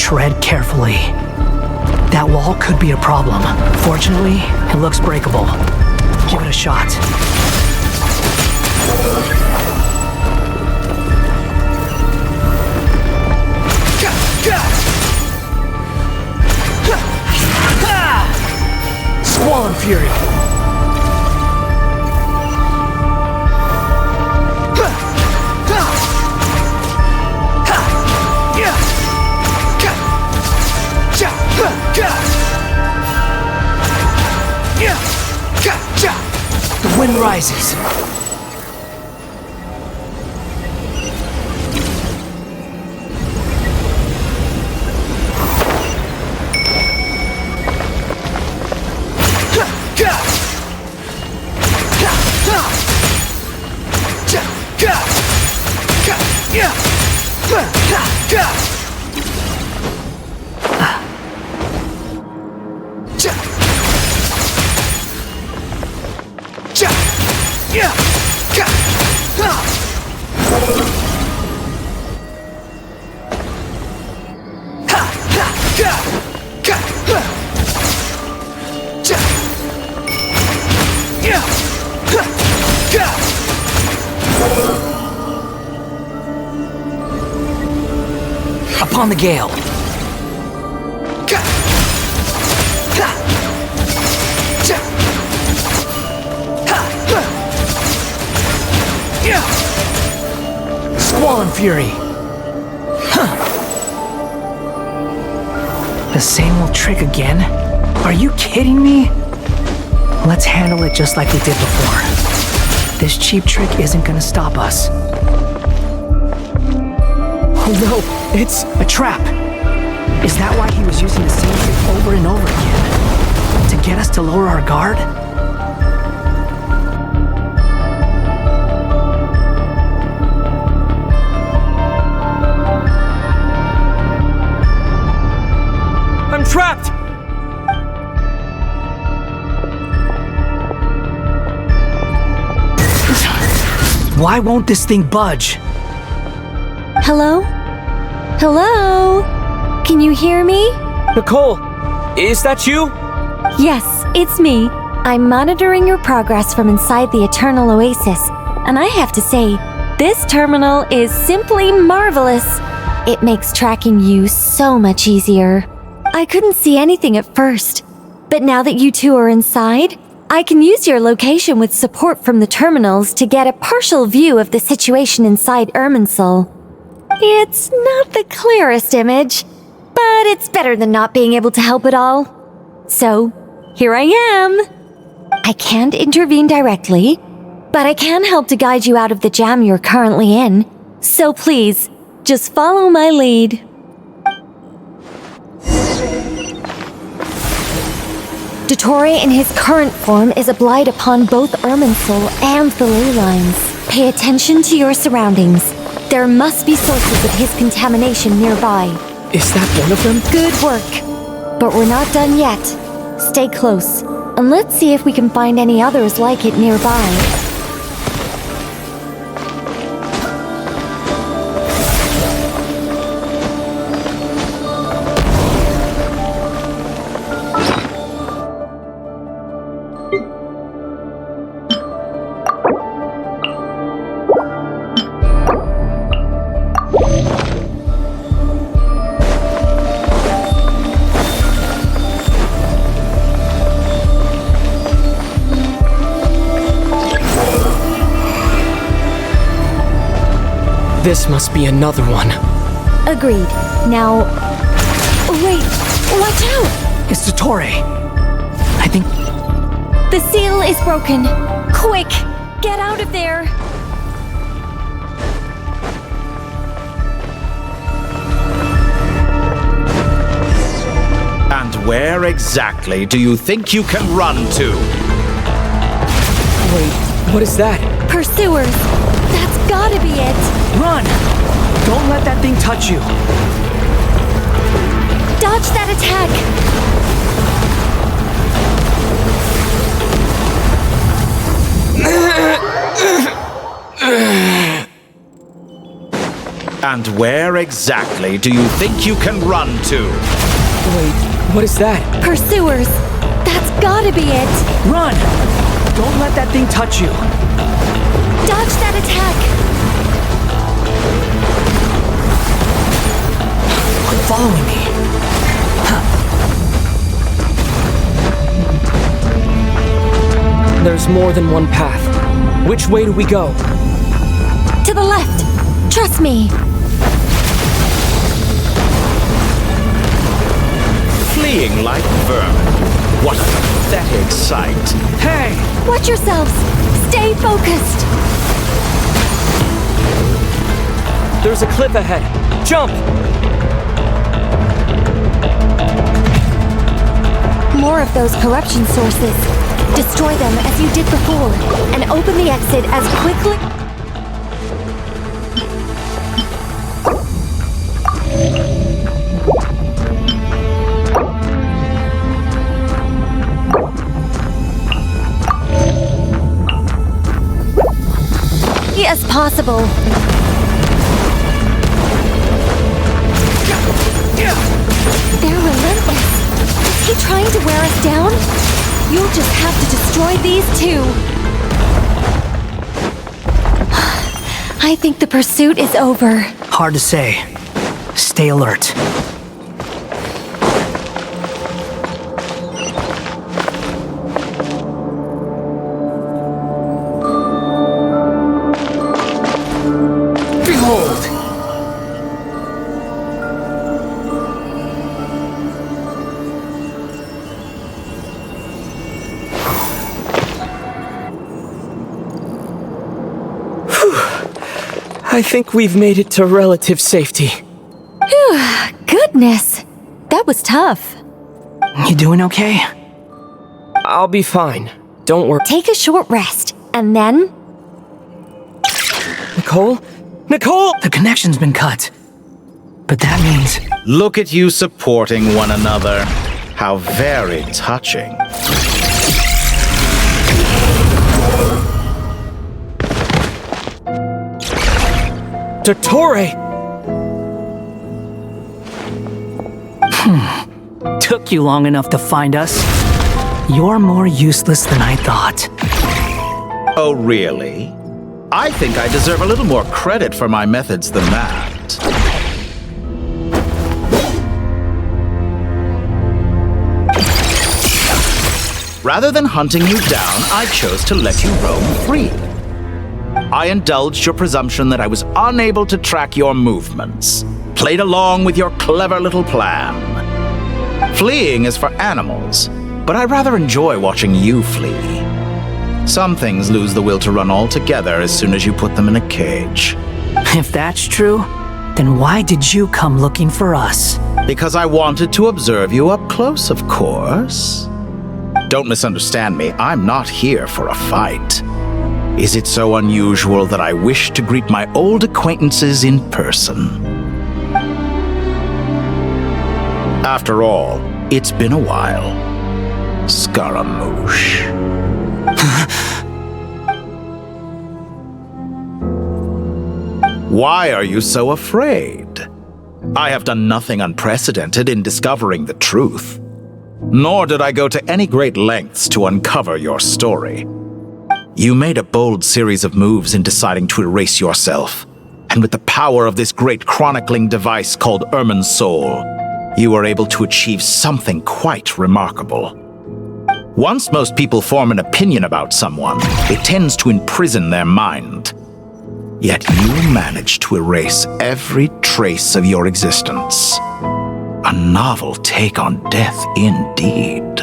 tread carefully. That wall could be a problem. Fortunately, it looks breakable. Give it a shot. Squall and Fury. The wind rises. Upon the gale. Squall and Fury. The same old trick again? Are you kidding me? Let's handle it just like we did before. This cheap trick isn't gonna stop us. Oh no, it's a trap. Is that why he was using the same trick over and over again? To get us to lower our guard? I'm trapped! Why won't this thing budge? Hello? Hello? Can you hear me? Nicole, is that you? Yes, it's me. I'm monitoring your progress from inside the Eternal Oasis, and I have to say, this terminal is simply marvelous. It makes tracking you so much easier. I couldn't see anything at first, but now that you two are inside, I can use your location with support from the terminals to get a partial view of the situation inside Irminsul. It's not the clearest image, but it's better than not being able to help at all. So, here I am. I can't intervene directly, but I can help to guide you out of the jam you're currently in. So please, just follow my lead. Dottore in his current form is a blight upon both Irminsul and the ley lines. Pay attention to your surroundings. There must be sources of his contamination nearby. Is that one of them? Good work. But we're not done yet. Stay close, and let's see if we can find any others like it nearby. This must be another one. Agreed. Now... Wait! Watch out! It's Dottore. I think... The seal is broken. Quick! Get out of there! And where exactly do you think you can run to? Wait, what is that? Pursuers! That's gotta be it! Run! Don't let that thing touch you! Dodge that attack! And where exactly do you think you can run to? Wait, what is that? Pursuers! That's gotta be it! Run! Don't let that thing touch you. Dodge that attack! Quit following me. There's more than one path. Which way do we go? To the left! Trust me! Fleeing like vermin. What a pathetic sight. Hey! Watch yourselves! Stay focused! There's a cliff ahead. Jump! More of those corruption sources. Destroy them as you did before, and open the exit as quickly... as possible. They're relentless. Is he trying to wear us down? You'll just have to destroy these two. I think the pursuit is over. Hard to say. Stay alert. Behold! I think we've made it to relative safety. Goodness, that was tough. You doing okay? I'll be fine. Don't worry. Take a short rest, and then... Nicole? Nicole! The connection's been cut. But that means... Look at you supporting one another. How very touching. Dottore! Took you long enough to find us. You're more useless than I thought. Oh, really? I think I deserve a little more credit for my methods than that. Rather than hunting you down, I chose to let you roam free. I indulged your presumption that I was unable to track your movements, played along with your clever little plan. Fleeing is for animals, but I rather enjoy watching you flee. Some things lose the will to run altogether as soon as you put them in a cage. If that's true, then why did you come looking for us? Because I wanted to observe you up close, of course. Don't misunderstand me, I'm not here for a fight. Is it so unusual that I wish to greet my old acquaintances in person? After all, it's been a while. Scaramouche. Why are you so afraid? I have done nothing unprecedented in discovering the truth. Nor did I go to any great lengths to uncover your story. You made a bold series of moves in deciding to erase yourself, and with the power of this great chronicling device called Irmin's Soul, you were able to achieve something quite remarkable. Once most people form an opinion about someone, it tends to imprison their mind. Yet you managed to erase every trace of your existence. A novel take on death indeed.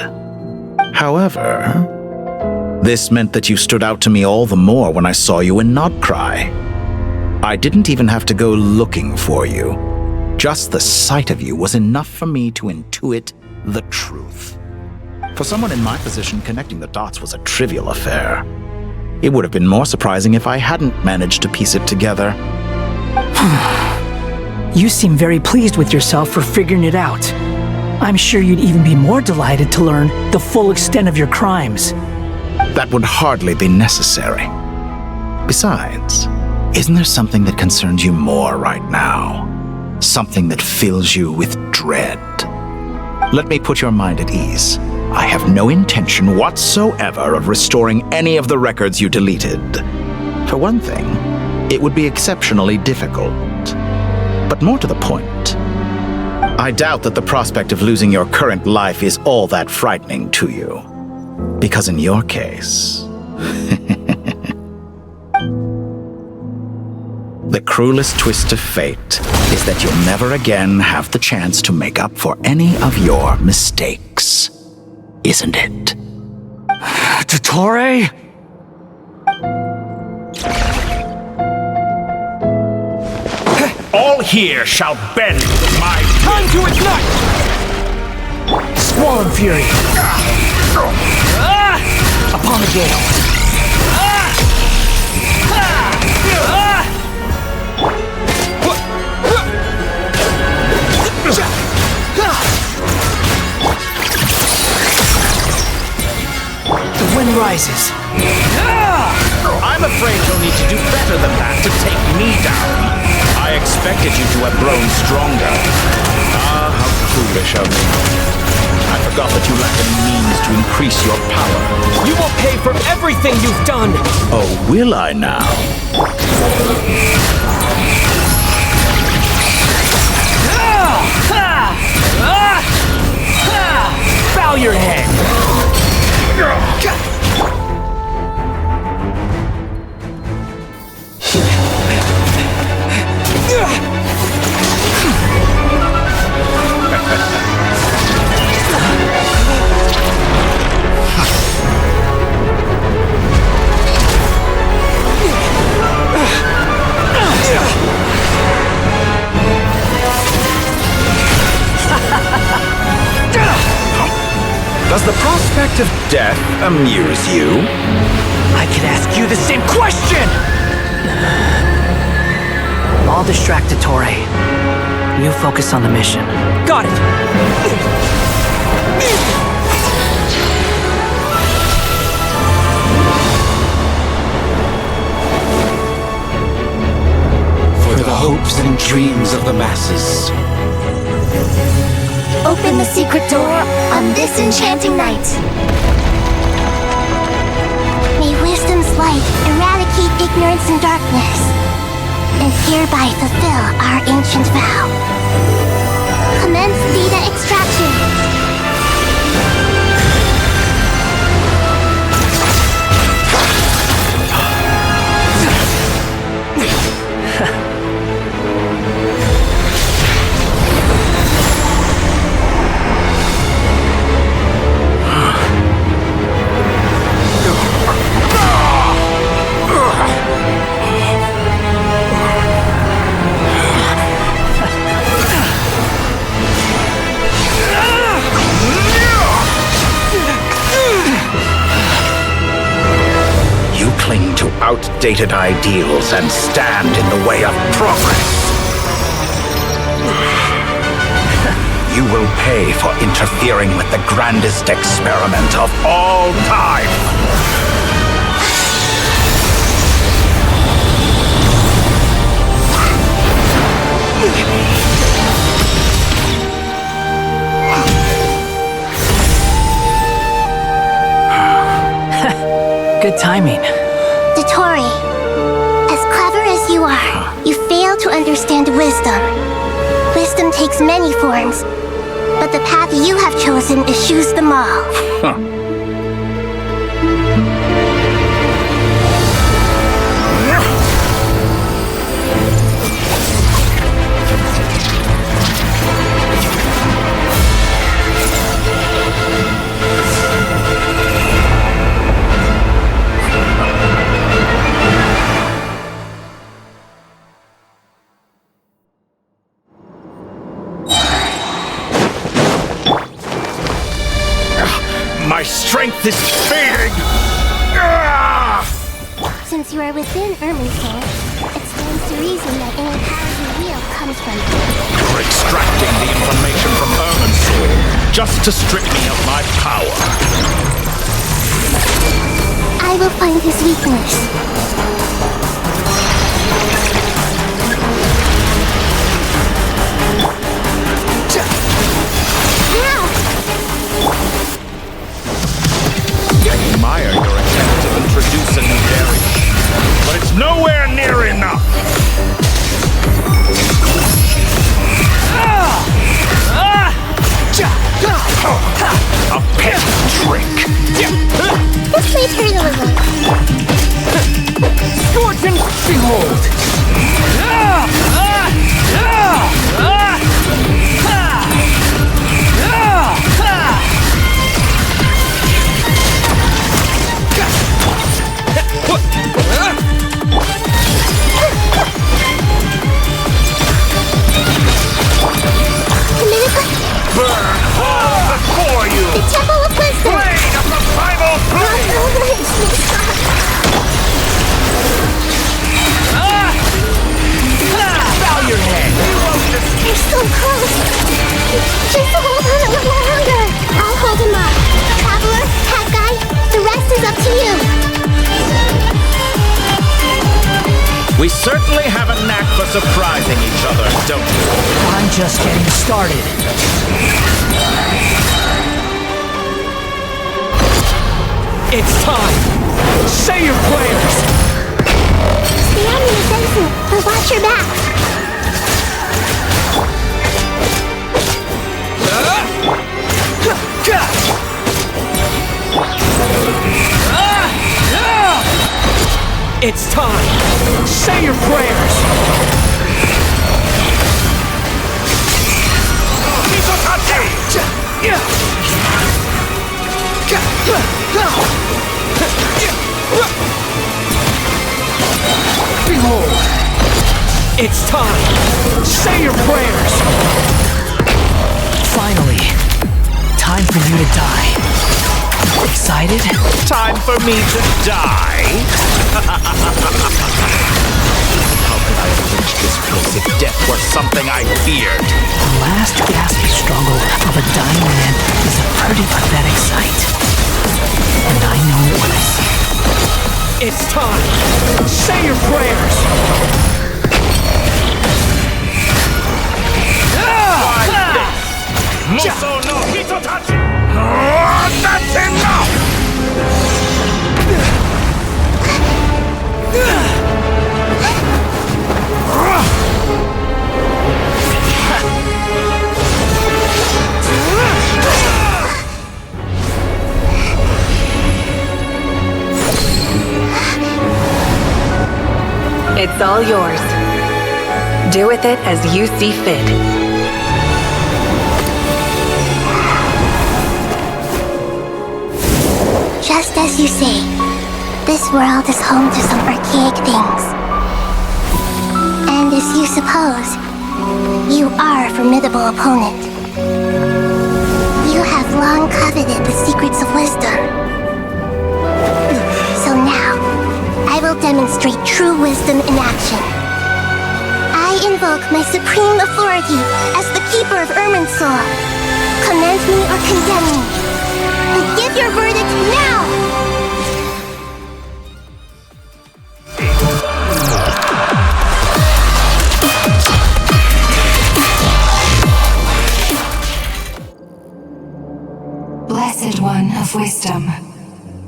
However, this meant that you stood out to me all the more when I saw you in Nodcry. I didn't even have to go looking for you. Just the sight of you was enough for me to intuit the truth. For someone in my position, connecting the dots was a trivial affair. It would have been more surprising if I hadn't managed to piece it together. You seem very pleased with yourself for figuring it out. I'm sure you'd even be more delighted to learn the full extent of your crimes. That would hardly be necessary. Besides, Isn't there something that concerns you more right now? Something that fills you with dread? Let me put your mind at ease. I have no intention whatsoever of restoring any of the records you deleted. For one thing, it would be exceptionally difficult. But more to the point, I doubt that the prospect of losing your current life is all that frightening to you. Because in your case, the cruelest twist of fate is that you'll never again have the chance to make up for any of your mistakes. Isn't it? Dottore? All here shall bend my... Time to ignite! Squall and fury. Upon the gale. The wind rises. I'm afraid you'll need to do better than that to take me down. I expected you to have grown stronger. Ah, how foolish of me. I forgot that you lack any means to increase your power. You will pay for everything you've done! Oh, will I now? Bow your head. Does the prospect of death amuse you? I could ask you the same question! I'll distract Dottore. You focus on the mission. Got it! For the hopes and dreams of the masses. Open the secret door on this enchanting night. May wisdom's light eradicate ignorance and darkness, and hereby fulfill our ancient vow. Commence data extraction. Cling to outdated ideals and stand in the way of progress. You will pay for interfering with the grandest experiment of all time. Good timing. Dottore, as clever as you are, you fail to understand wisdom. Wisdom takes many forms, but the path you have chosen eschews them all. My strength is fading! Since you are within Irminsul, it stands to reason that any power you wield comes from you. You're extracting the information from Irminsul just to strip me of my power. I will find his weakness. I admire your attempt to introduce a new variant, but it's nowhere near enough. A pet trick. This may hurt a little. Scorch and behold! Burn all before you! The Temple of Wisdom! Blade of the primal flame! Bow your head! They're so close! Just hold on a little longer! I'll hold him up. Traveler, Cat Guy, the rest is up to you! We certainly have a knack for surprising each other, don't we? I'm just getting started. It's time! Say your prayers! Stay on your defensive, but watch your back! It's time! Say your prayers! Behold! It's time! Say your prayers! Finally, time for you to die. Excited? Time for me to die? How could I have reached this place if death were something I feared? The last gasping struggle of a dying man is a pretty pathetic sight. And I know what I see. It's time! Say your prayers! Muso no Hitotachi! That's enough! It's all yours. Do with it as you see fit. Just as you say, this world is home to some archaic things. And as you suppose, you are a formidable opponent. You have long coveted the secrets of wisdom. So now, I will demonstrate true wisdom in action. I invoke my supreme authority as the keeper of Irminsul. Command me or condemn me. But give your verdict now! Blessed One of Wisdom,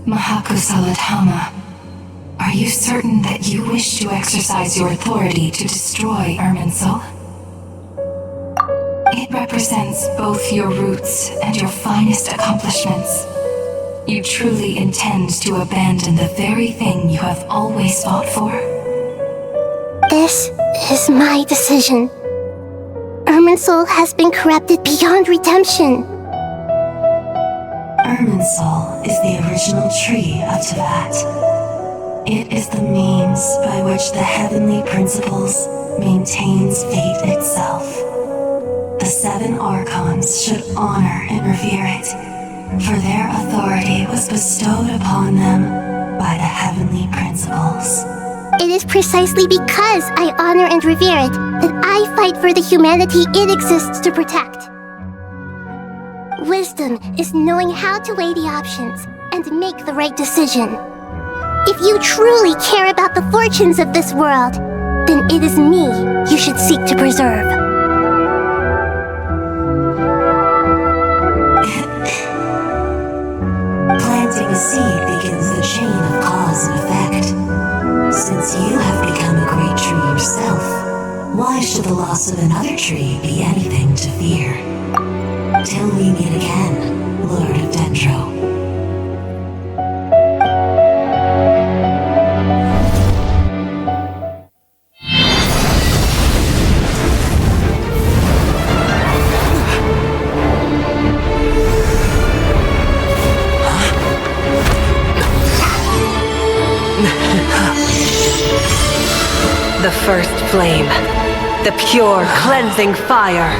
Mahakusaladhama, are you certain that you wish to exercise your authority to destroy Irminsul? It represents both your roots and your finest accomplishments. You truly intend to abandon the very thing you have always fought for? This is my decision. Irminsul has been corrupted beyond redemption. Irminsul is the original tree of Tibet. It is the means by which the heavenly principles maintains fate itself. The 7 Archons should honor and revere it, for their authority was bestowed upon them by the heavenly principles. It is precisely because I honor and revere it that I fight for the humanity it exists to protect. Wisdom is knowing how to weigh the options and make the right decision. If you truly care about the fortunes of this world, then it is me you should seek to preserve. Planting a seed begins the chain of cause and effect. Since you have become a great tree yourself, why should the loss of another tree be anything to fear? Till we meet again, Lord of Dendro. The first flame. The pure, cleansing fire.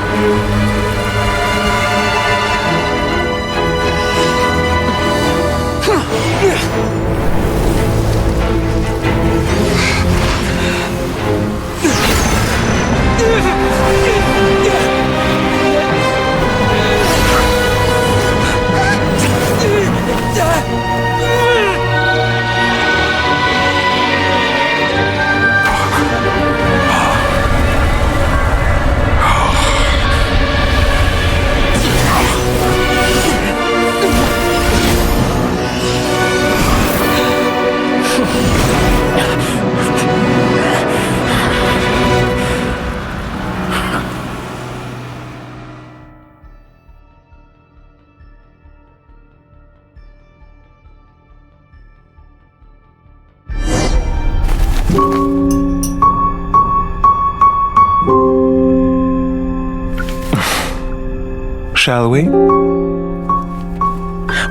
Shall we?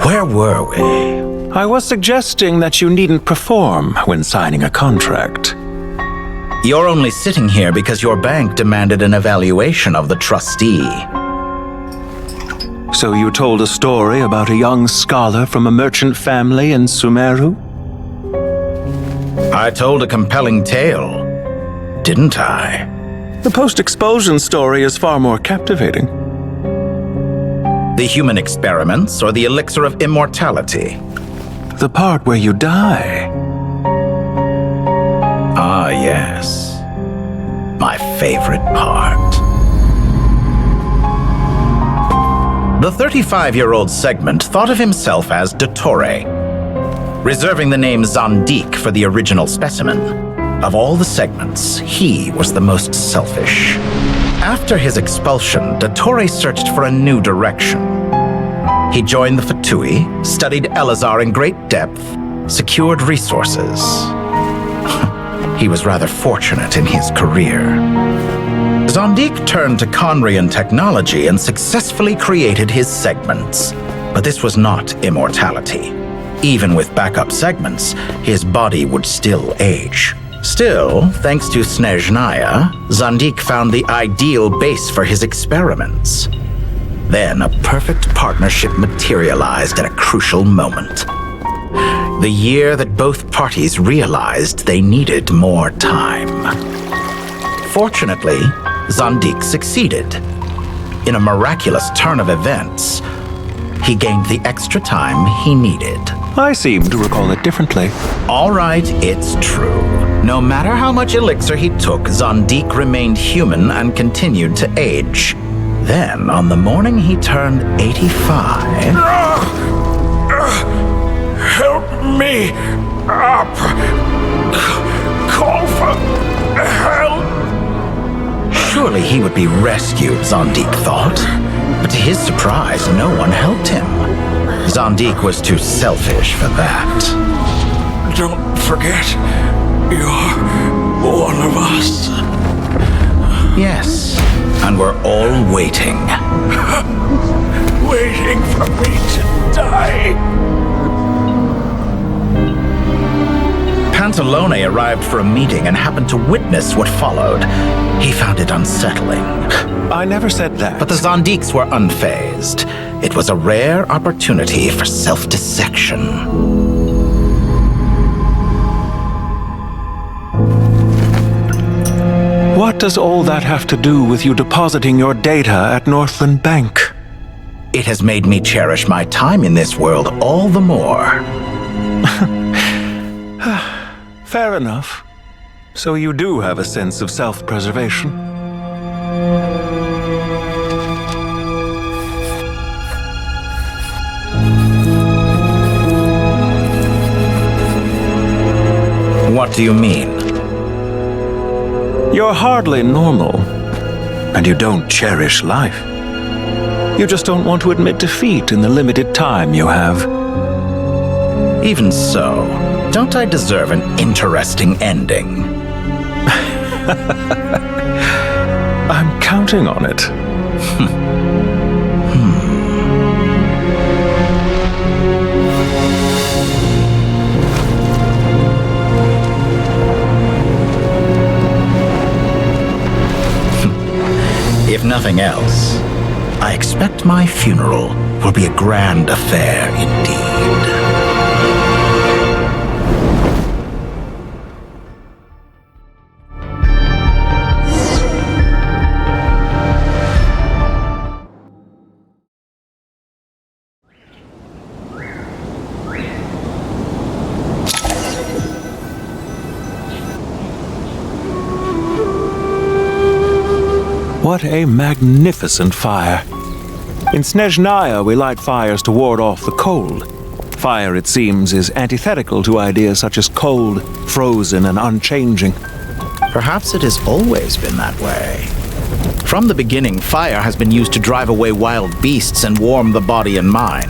Where were we? I was suggesting that you needn't perform when signing a contract. You're only sitting here because your bank demanded an evaluation of the trustee. So you told a story about a young scholar from a merchant family in Sumeru? I told a compelling tale, didn't I? The post-expulsion story is far more captivating. The human experiments or the elixir of immortality? The part where you die. Ah, yes. My favorite part. The 35-year-old Segment thought of himself as Dottore, reserving the name Zandik for the original specimen. Of all the Segments, he was the most selfish. After his expulsion, Dottore searched for a new direction. He joined the Fatui, studied Elazar in great depth, secured resources. He was rather fortunate in his career. Zandik turned to Conrian technology and successfully created his segments. But this was not immortality. Even with backup segments, his body would still age. Still, thanks to Snezhnaya, Zandik found the ideal base for his experiments. Then a perfect partnership materialized at a crucial moment. The year that both parties realized they needed more time. Fortunately, Zandik succeeded. In a miraculous turn of events, he gained the extra time he needed. I seem to recall it differently. All right, it's true. No matter how much elixir he took, Zandik remained human and continued to age. Then, on the morning he turned 85... Help me up! Call for help! Surely he would be rescued, Zandik thought. But to his surprise, no one helped him. Zandik was too selfish for that. Don't forget, you're one of us. Yes, and we're all waiting. Waiting for me to die. Pantalone arrived for a meeting and happened to witness what followed. He found it unsettling. I never said that. But the Zandiks were unfazed. It was a rare opportunity for self-dissection. What does all that have to do with you depositing your data at Northland Bank? It has made me cherish my time in this world all the more. Fair enough. So you do have a sense of self-preservation. What do you mean? You're hardly normal, and you don't cherish life. You just don't want to admit defeat in the limited time you have. Even so, don't I deserve an interesting ending? I'm counting on it. If nothing else, I expect my funeral will be a grand affair indeed. What a magnificent fire. In Snezhnaya, we light fires to ward off the cold. Fire, it seems, is antithetical to ideas such as cold, frozen, and unchanging. Perhaps it has always been that way. From the beginning, fire has been used to drive away wild beasts and warm the body and mind.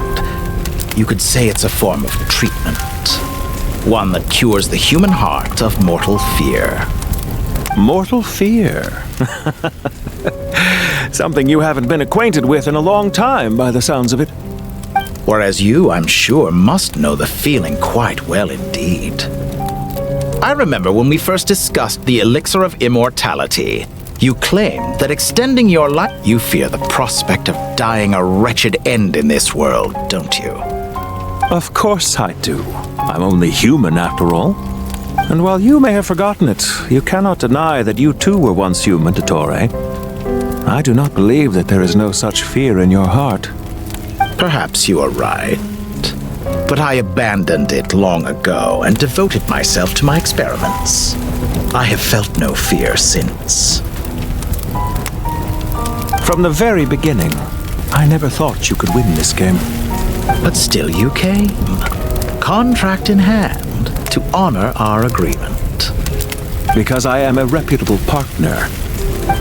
You could say it's a form of treatment. One that cures the human heart of mortal fear. Mortal fear? Something you haven't been acquainted with in a long time, by the sounds of it. Whereas you, I'm sure, must know the feeling quite well indeed. I remember when we first discussed the elixir of immortality. You claimed that extending your life, you fear the prospect of dying a wretched end in this world, don't you? Of course I do. I'm only human, after all. And while you may have forgotten it, you cannot deny that you too were once human, Dottore. I do not believe that there is no such fear in your heart. Perhaps you are right. But I abandoned it long ago and devoted myself to my experiments. I have felt no fear since. From the very beginning, I never thought you could win this game. But still you came, contract in hand, to honor our agreement. Because I am a reputable partner.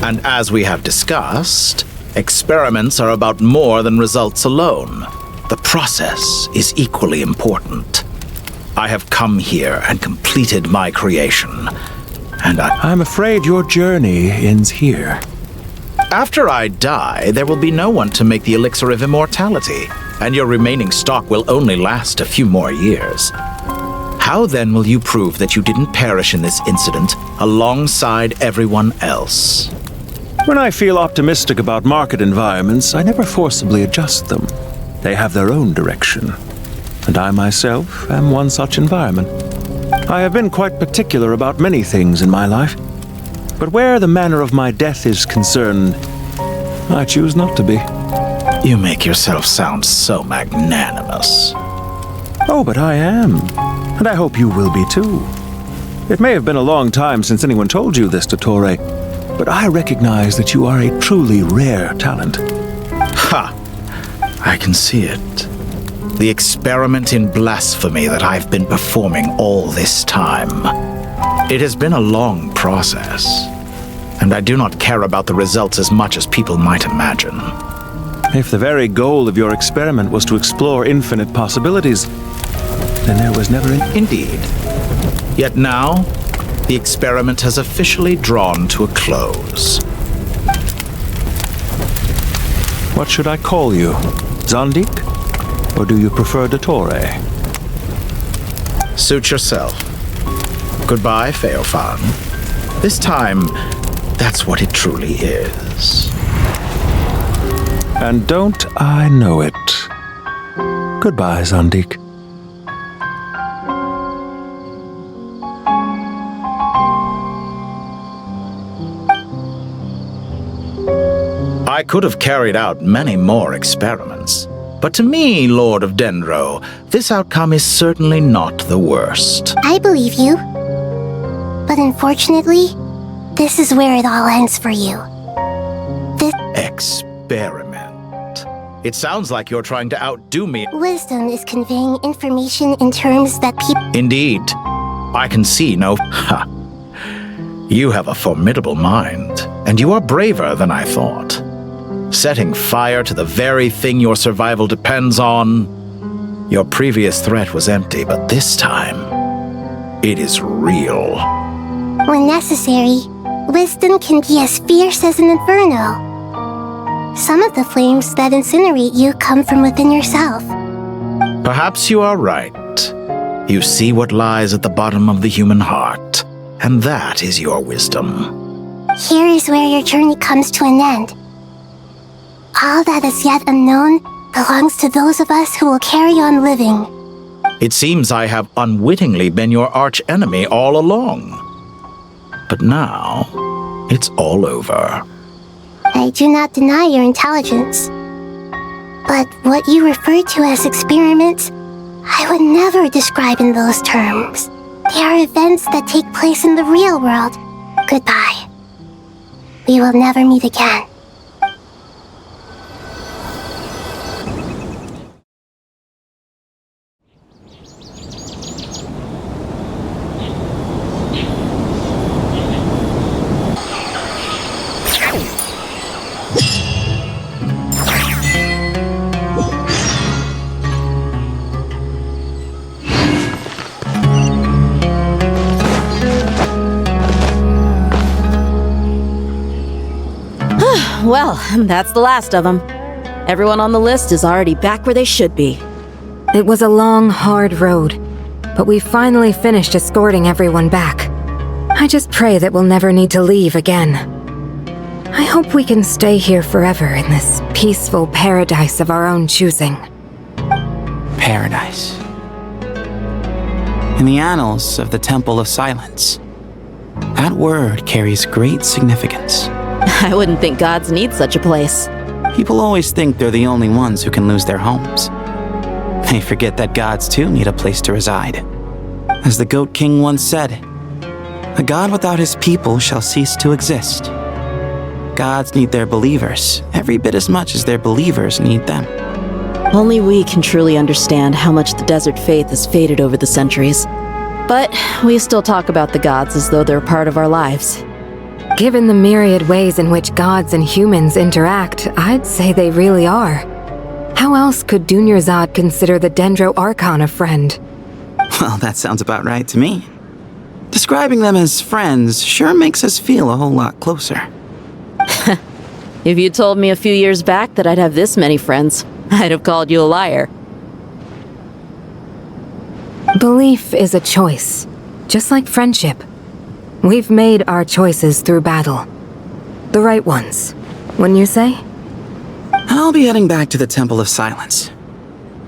And as we have discussed, experiments are about more than results alone. The process is equally important. I have come here and completed my creation, and I'm afraid your journey ends here. After I die, there will be no one to make the elixir of immortality, and your remaining stock will only last a few more years. How then will you prove that you didn't perish in this incident alongside everyone else? When I feel optimistic about market environments, I never forcibly adjust them. They have their own direction. And I myself am one such environment. I have been quite particular about many things in my life. But where the manner of my death is concerned, I choose not to be. You make yourself sound so magnanimous. Oh, but I am. And I hope you will be too. It may have been a long time since anyone told you this, Dottore, but I recognize that you are a truly rare talent. Ha! I can see it. The experiment in blasphemy that I've been performing all this time. It has been a long process, and I do not care about the results as much as people might imagine. If the very goal of your experiment was to explore infinite possibilities, then there was never an... Indeed. Yet now, the experiment has officially drawn to a close. What should I call you? Zandik? Or do you prefer Dottore? Suit yourself. Goodbye, Feofan. This time, that's what it truly is. And don't I know it? Goodbye, Zandik. I could have carried out many more experiments, but to me, Lord of Dendro, this outcome is certainly not the worst. I believe you. But But unfortunately, this is where it all ends for you. This Experiment. It sounds like you're trying to outdo me. wisdom is conveying information in terms that people... Indeed. I can see no... Ha. You have a formidable mind, and you are braver than I thought. Setting fire to the very thing your survival depends on. Your previous threat was empty, but this time, it is real. When necessary, wisdom can be as fierce as an inferno. Some of the flames that incinerate you come from within yourself. Perhaps you are right. You see what lies at the bottom of the human heart, and that is your wisdom. Here is where your journey comes to an end. All that is yet unknown belongs to those of us who will carry on living. It seems I have unwittingly been your arch-enemy all along. But now, it's all over. I do not deny your intelligence. But what you refer to as experiments, I would never describe in those terms. They are events that take place in the real world. Goodbye. We will never meet again. Well, that's the last of them. Everyone on the list is already back where they should be. It was a long, hard road, but we finally finished escorting everyone back. I just pray that we'll never need to leave again. I hope we can stay here forever in this peaceful paradise of our own choosing. Paradise. In the annals of the Temple of Silence, that word carries great significance. I wouldn't think gods need such a place. People always think they're the only ones who can lose their homes. They forget that gods too need a place to reside. As the Goat King once said, "A god without his people shall cease to exist." Gods need their believers every bit as much as their believers need them. Only we can truly understand how much the desert faith has faded over the centuries. But we still talk about the gods as though they're part of our lives. Given the myriad ways in which gods and humans interact, I'd say they really are. How else could Dunyarzad consider the Dendro Archon a friend? Well, that sounds about right to me. Describing them as friends sure makes us feel a whole lot closer. If you told me a few years back that I'd have this many friends, I'd have called you a liar. Belief is a choice, just like friendship. We've made our choices through battle. The right ones, wouldn't you say? I'll be heading back to the Temple of Silence.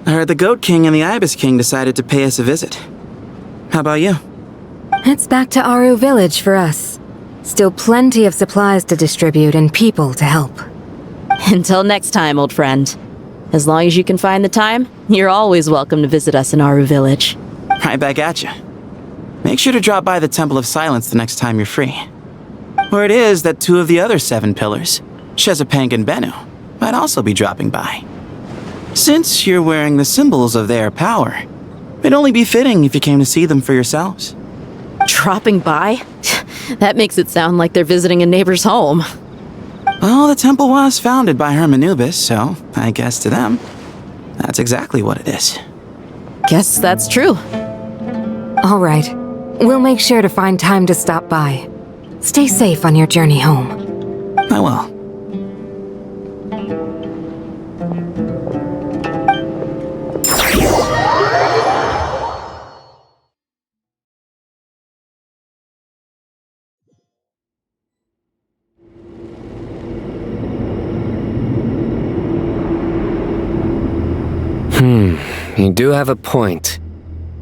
I heard the Goat King and the Ibis King decided to pay us a visit. How about you? It's back to Aru Village for us. Still plenty of supplies to distribute and people to help. Until next time, old friend. As long as you can find the time, you're always welcome to visit us in Aru Village. Right back at you. Make sure to drop by the Temple of Silence the next time you're free. Where it is that two of the other 7 pillars, Shezapang and Bennu, might also be dropping by. Since you're wearing the symbols of their power, it'd only be fitting if you came to see them for yourselves. Dropping by? That makes it sound like they're visiting a neighbor's home. Well, the temple was founded by Hermanubis, so I guess to them, that's exactly what it is. Guess that's true. All right. We'll make sure to find time to stop by. Stay safe on your journey home. I will. You do have a point.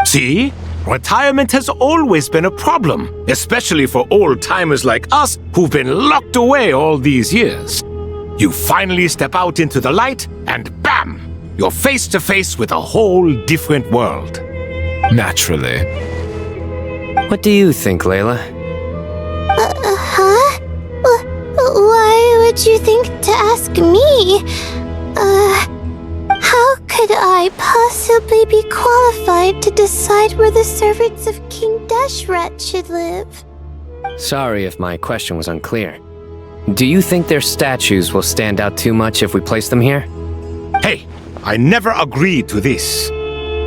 See? Retirement has always been a problem, especially for old-timers like us who've been locked away all these years. You finally step out into the light, and bam! You're face to face with a whole different world. Naturally. What do you think, Layla? would you think to ask me? How could I possibly be qualified to decide where the servants of King Deshret should live? Sorry if my question was unclear. Do you think their statues will stand out too much if we place them here? Hey, I never agreed to this.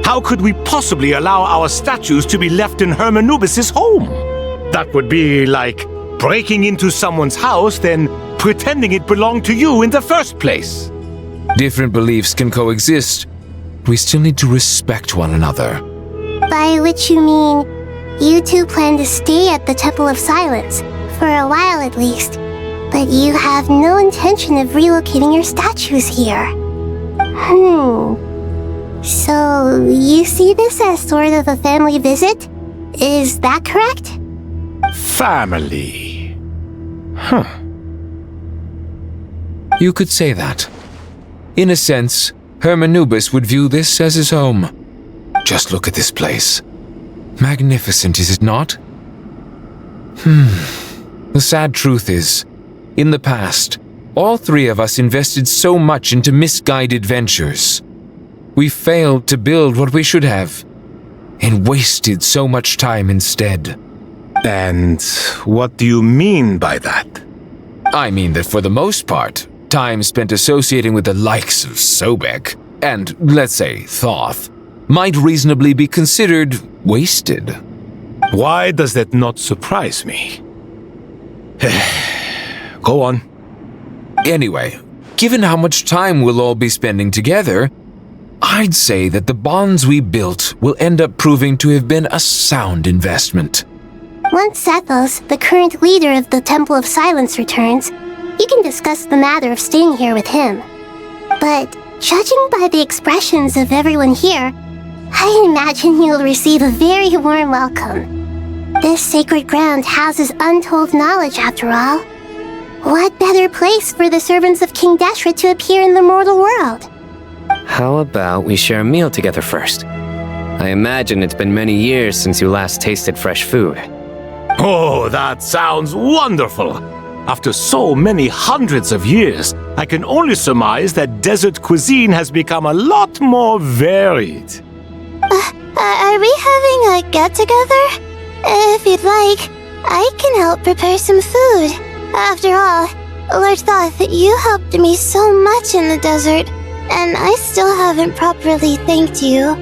How could we possibly allow our statues to be left in Hermanubis' home? That would be like breaking into someone's house, then pretending it belonged to you in the first place. Different beliefs can coexist. We still need to respect one another. By which you mean, you two plan to stay at the Temple of Silence, for a while at least, but you have no intention of relocating your statues here. So, you see this as sort of a family visit? Is that correct? Family. You could say that. In a sense, Hermanubis would view this as his home. Just look at this place. Magnificent, is it not? The sad truth is, in the past, all three of us invested so much into misguided ventures. We failed to build what we should have, and wasted so much time instead. And what do you mean by that? I mean that for the most part, time spent associating with the likes of Sobek, and, let's say, Thoth, might reasonably be considered wasted. Why does that not surprise me? Go on. Anyway, given how much time we'll all be spending together, I'd say that the bonds we built will end up proving to have been a sound investment. Once Sethos, the current leader of the Temple of Silence, returns, you can discuss the matter of staying here with him. But judging by the expressions of everyone here, I imagine you'll receive a very warm welcome. This sacred ground houses untold knowledge, after all. What better place for the servants of King Deshret to appear in the mortal world? How about we share a meal together first? I imagine it's been many years since you last tasted fresh food. Oh, that sounds wonderful! After so many hundreds of years, I can only surmise that desert cuisine has become a lot more varied. Are we having a get-together? If you'd like, I can help prepare some food. After all, Lord Thoth, you helped me so much in the desert, and I still haven't properly thanked you.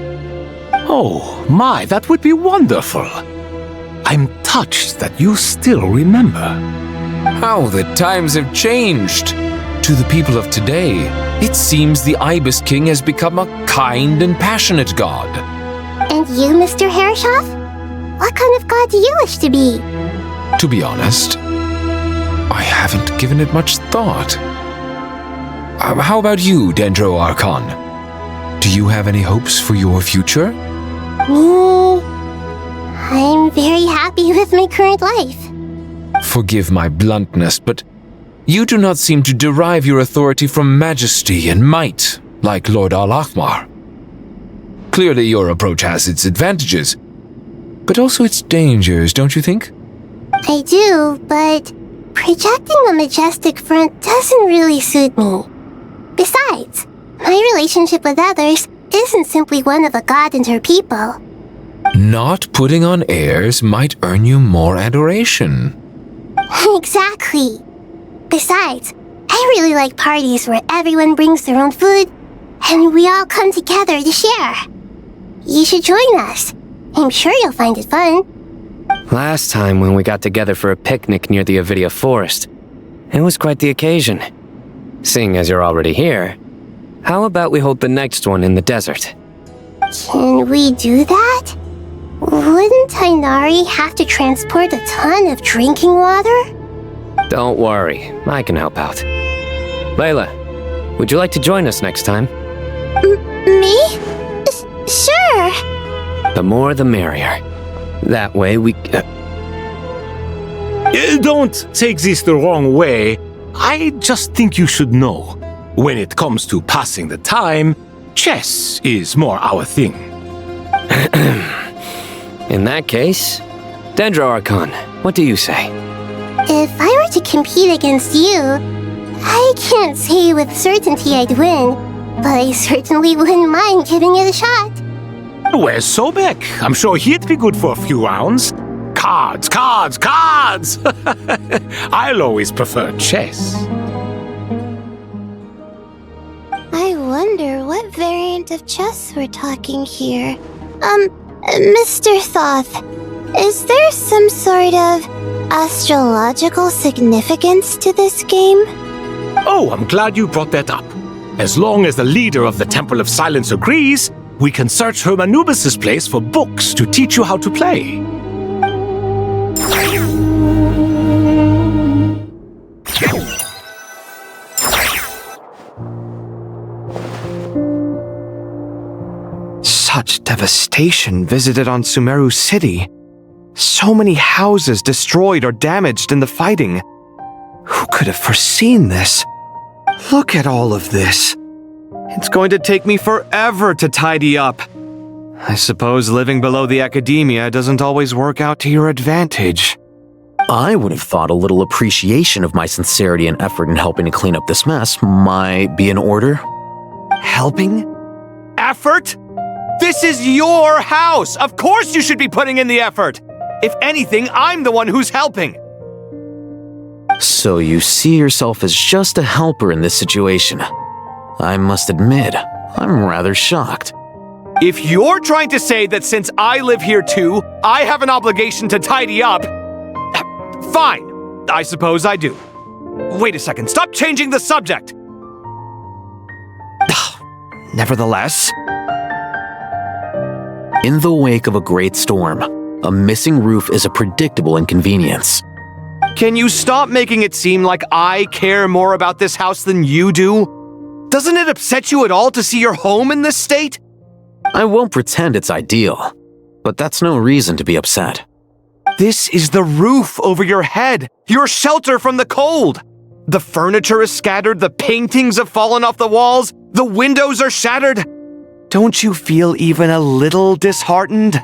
Oh, my, that would be wonderful. I'm touched that you still remember. How the times have changed! To the people of today, it seems the Ibis King has become a kind and passionate god. And you, Mr. Herreshoff? What kind of god do you wish to be? To be honest, I haven't given it much thought. How about you, Dendro Archon? Do you have any hopes for your future? Me? I'm very happy with my current life. Forgive my bluntness, but you do not seem to derive your authority from majesty and might, like Lord Al-Ahmar. Clearly your approach has its advantages, but also its dangers, don't you think? I do, but projecting a majestic front doesn't really suit me. Besides, my relationship with others isn't simply one of a god and her people. Not putting on airs might earn you more adoration. Exactly. Besides, I really like parties where everyone brings their own food, and we all come together to share. You should join us. I'm sure you'll find it fun. Last time when we got together for a picnic near the Avidia Forest, it was quite the occasion. Seeing as you're already here, how about we hold the next one in the desert? Can we do that? Wouldn't Tainari have to transport a ton of drinking water? Don't worry, I can help out. Layla, would you like to join us next time? Me? Sure. The more the merrier. That way we... Don't take this the wrong way. I just think you should know. When it comes to passing the time, chess is more our thing. In that case, Dendro Archon, what do you say? If I were to compete against you, I can't say with certainty I'd win, but I certainly wouldn't mind giving it a shot. Where's Sobek? I'm sure he'd be good for a few rounds. Cards, cards, cards! I'll always prefer chess. I wonder what variant of chess we're talking here. Mr. Thoth, is there some sort of astrological significance to this game? Oh, I'm glad you brought that up. As long as the leader of the Temple of Silence agrees, we can search Hermanubis' place for books to teach you how to play. Such devastation visited on Sumeru City. So many houses destroyed or damaged in the fighting. Who could have foreseen this? Look at all of this. It's going to take me forever to tidy up. I suppose living below the academia doesn't always work out to your advantage. I would have thought a little appreciation of my sincerity and effort in helping to clean up this mess might be in order. Helping? Effort? This is your house! Of course you should be putting in the effort! If anything, I'm the one who's helping! So you see yourself as just a helper in this situation. I must admit, I'm rather shocked. If you're trying to say that since I live here too, I have an obligation to tidy up, fine, I suppose I do. Wait a second, stop changing the subject! Nevertheless... In the wake of a great storm, a missing roof is a predictable inconvenience. Can you stop making it seem like I care more about this house than you do? Doesn't it upset you at all to see your home in this state? I won't pretend it's ideal, but that's no reason to be upset. This is the roof over your head, your shelter from the cold. The furniture is scattered, the paintings have fallen off the walls, the windows are shattered. Don't you feel even a little disheartened?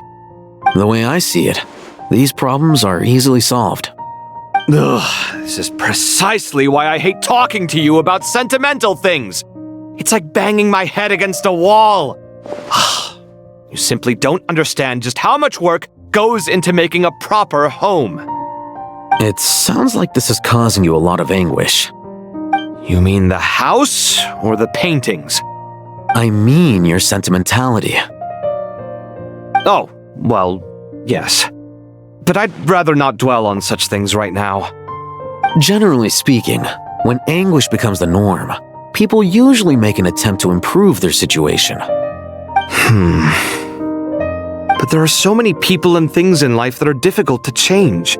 The way I see it, these problems are easily solved. Ugh, this is precisely why I hate talking to you about sentimental things. It's like banging my head against a wall. You simply don't understand just how much work goes into making a proper home. It sounds like this is causing you a lot of anguish. You mean the house or the paintings? I mean your sentimentality. Oh, well, yes. But I'd rather not dwell on such things right now. Generally speaking, when anguish becomes the norm, people usually make an attempt to improve their situation. But there are so many people and things in life that are difficult to change.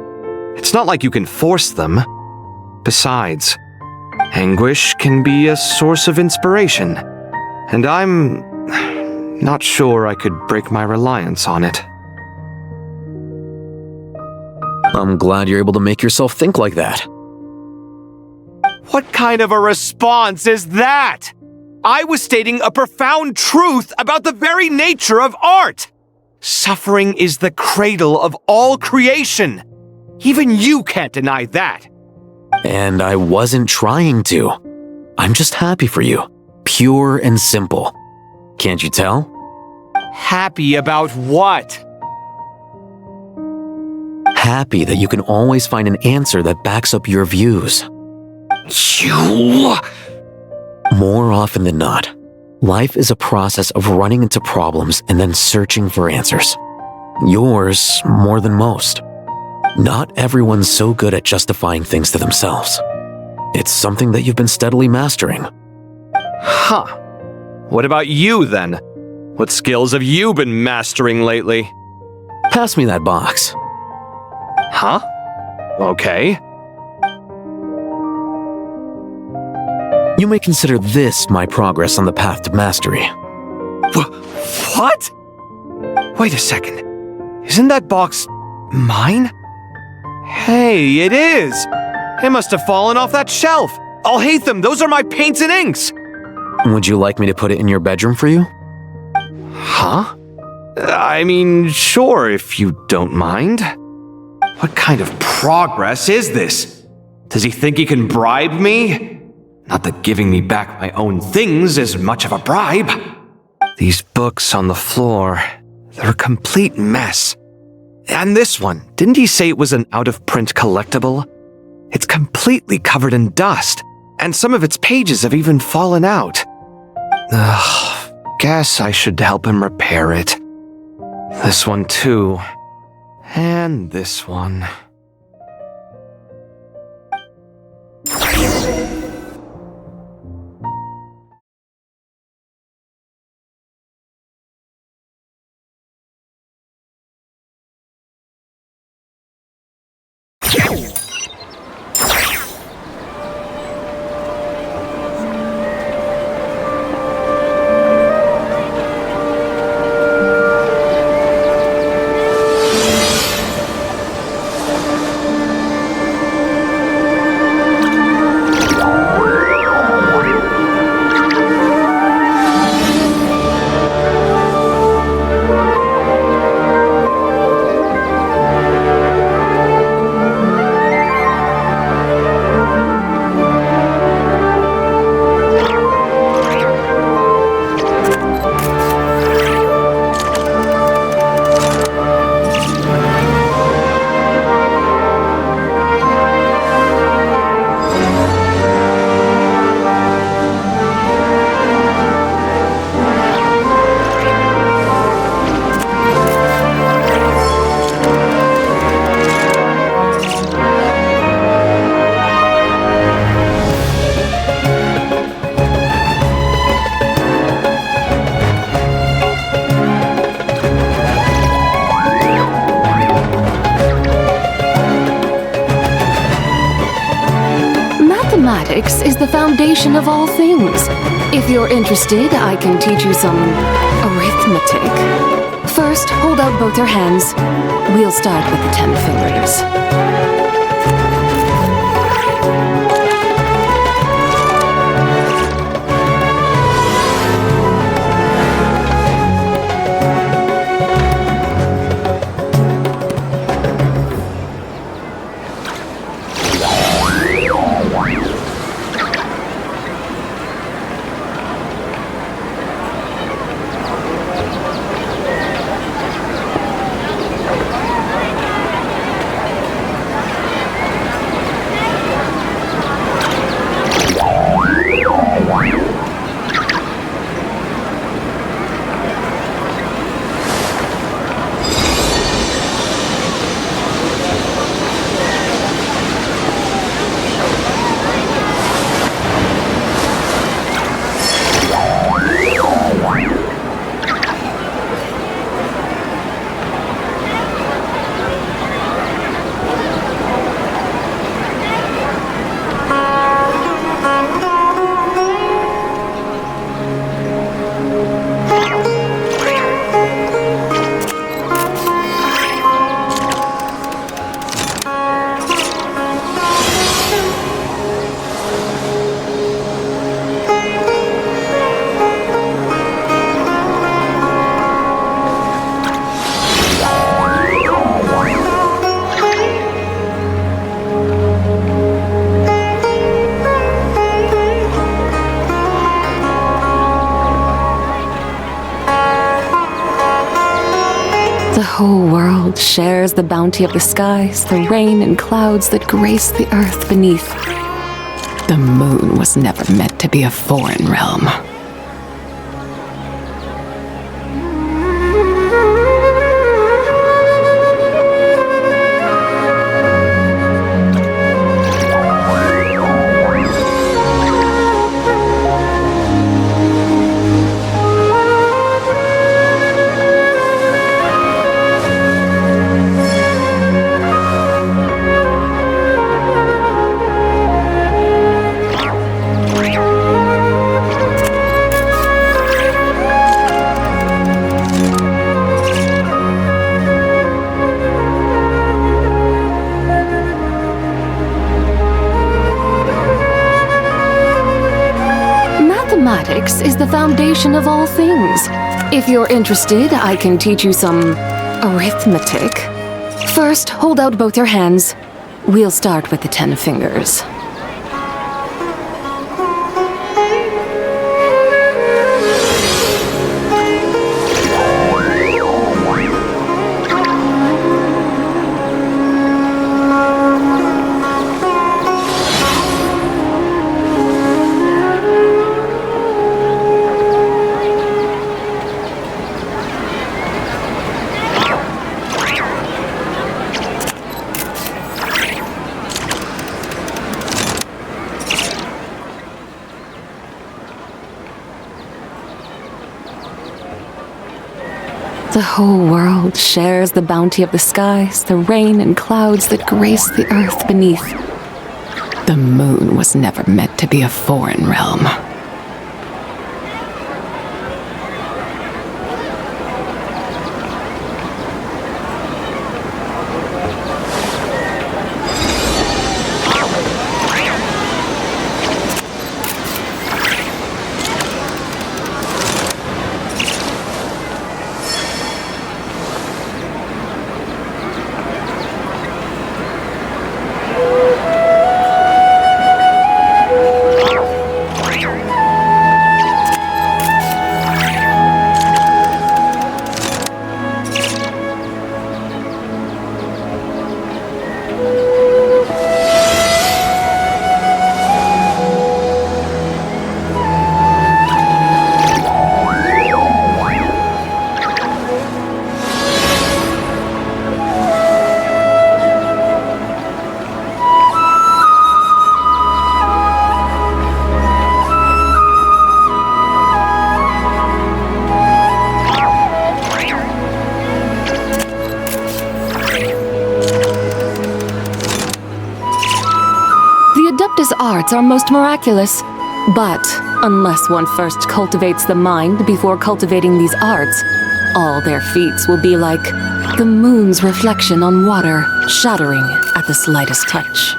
It's not like you can force them. Besides, anguish can be a source of inspiration. And I'm not sure I could break my reliance on it. I'm glad you're able to make yourself think like that. What kind of a response is that? I was stating a profound truth about the very nature of art. Suffering is the cradle of all creation. Even you can't deny that. And I wasn't trying to. I'm just happy for you. Pure and simple. Can't you tell? Happy about what? Happy that you can always find an answer that backs up your views. You... More often than not, life is a process of running into problems and then searching for answers. Yours more than most. Not everyone's so good at justifying things to themselves. It's something that you've been steadily mastering. Huh. What about you, then? What skills have you been mastering lately? Pass me that box. Huh? Okay. You may consider this my progress on the path to mastery. What? Wait a second. Isn't that box mine? Hey, it is! It must have fallen off that shelf. I'll hate them. Those are my paints and inks. Would you like me to put it in your bedroom for you? Huh? I mean, sure, if you don't mind. What kind of progress is this? Does he think he can bribe me? Not that giving me back my own things is much of a bribe. These books on the floor, they're a complete mess. And this one, didn't he say it was an out-of-print collectible? It's completely covered in dust, and some of its pages have even fallen out. Guess I should help him repair it. This one too. And this one. Mathematics is the foundation of all things. If you're interested, I can teach you some arithmetic. First, hold out both your hands. We'll start with the 10 fingers. The whole world shares the bounty of the skies, the rain and clouds that grace the earth beneath. The moon was never meant to be a foreign realm. Mathematics is the foundation of all things. If you're interested, I can teach you some arithmetic. First, hold out both your hands. We'll start with the 10 fingers. The whole world shares the bounty of the skies, the rain and clouds that grace the earth beneath. The moon was never meant to be a foreign realm. Arts are most miraculous, but unless one first cultivates the mind before cultivating these arts, all their feats will be like the moon's reflection on water, shattering at the slightest touch.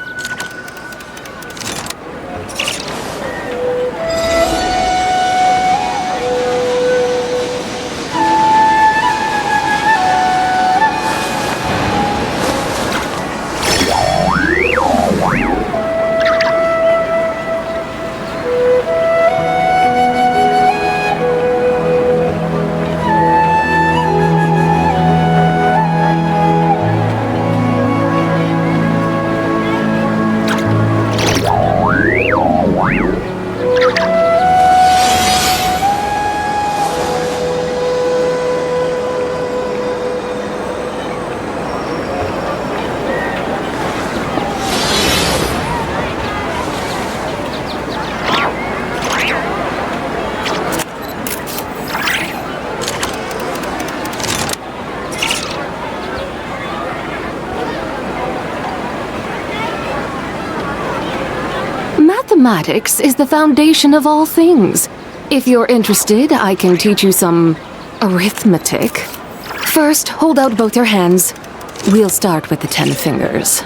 Mathematics is the foundation of all things. If you're interested, I can teach you some arithmetic. First, hold out both your hands. We'll start with the 10 fingers.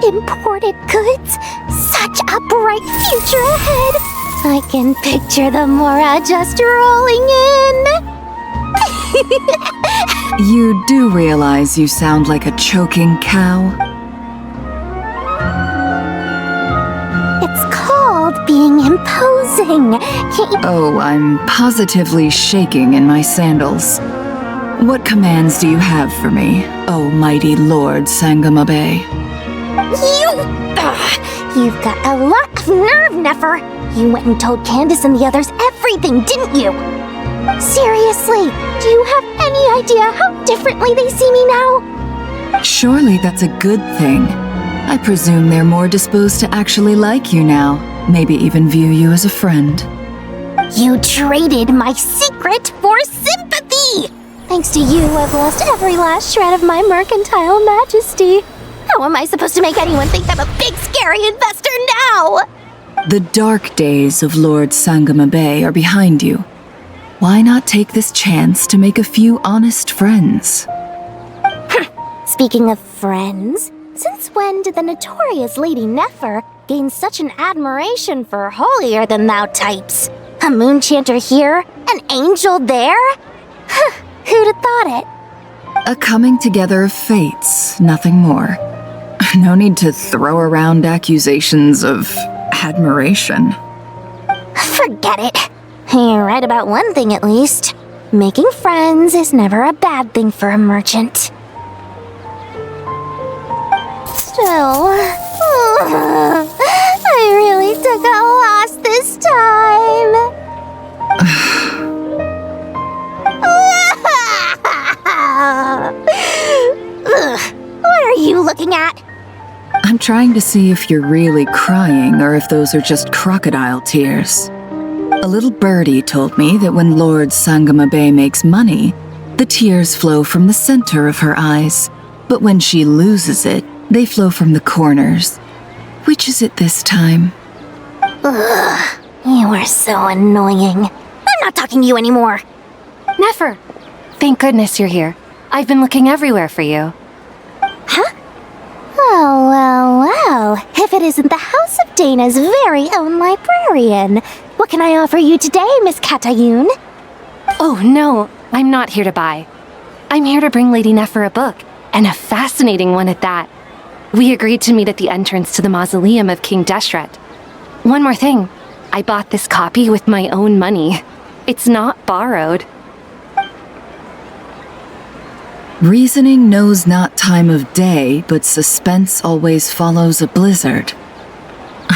Imported goods. Such a bright future ahead. I can picture the Mora just rolling in. You do realize you sound like a choking cow? It's called being imposing. Oh, I'm positively shaking in my sandals. What commands do you have for me, oh mighty Lord Sangamabe? You've got a lot of nerve, Nefer. You went and told Candace and the others everything, didn't you? Seriously, do you have any idea how differently they see me now? Surely that's a good thing. I presume they're more disposed to actually like you now, maybe even view you as a friend. You traded my secret for sympathy! Thanks to you, I've lost every last shred of my mercantile majesty. How am I supposed to make anyone think I'm a big, scary investor now? The dark days of Lord Sangamabe are behind you. Why not take this chance to make a few honest friends? Speaking of friends, since when did the notorious Lady Nefer gain such an admiration for holier-than-thou types? A moon chanter here, an angel there? Who'd have thought it? A coming together of fates, nothing more. No need to throw around accusations of admiration. Forget it. You're right about one thing at least. Making friends is never a bad thing for a merchant. Still, I really took a loss this time. What are you looking at? I'm trying to see if you're really crying or if those are just crocodile tears. A little birdie told me that when Lord Sangamabe makes money, the tears flow from the center of her eyes, but when she loses it, they flow from the corners. Which is it this time? Ugh, you are so annoying. I'm not talking to you anymore. Nefer, thank goodness you're here. I've been looking everywhere for you. Huh? Well. If it isn't the House of Dana's very own librarian. What can I offer you today, Miss Katayun? Oh, no, I'm not here to buy. I'm here to bring Lady Nefer a book, and a fascinating one at that. We agreed to meet at the entrance to the mausoleum of King Deshret. One more thing, I bought this copy with my own money. It's not borrowed. Reasoning knows not time of day, but suspense always follows a blizzard.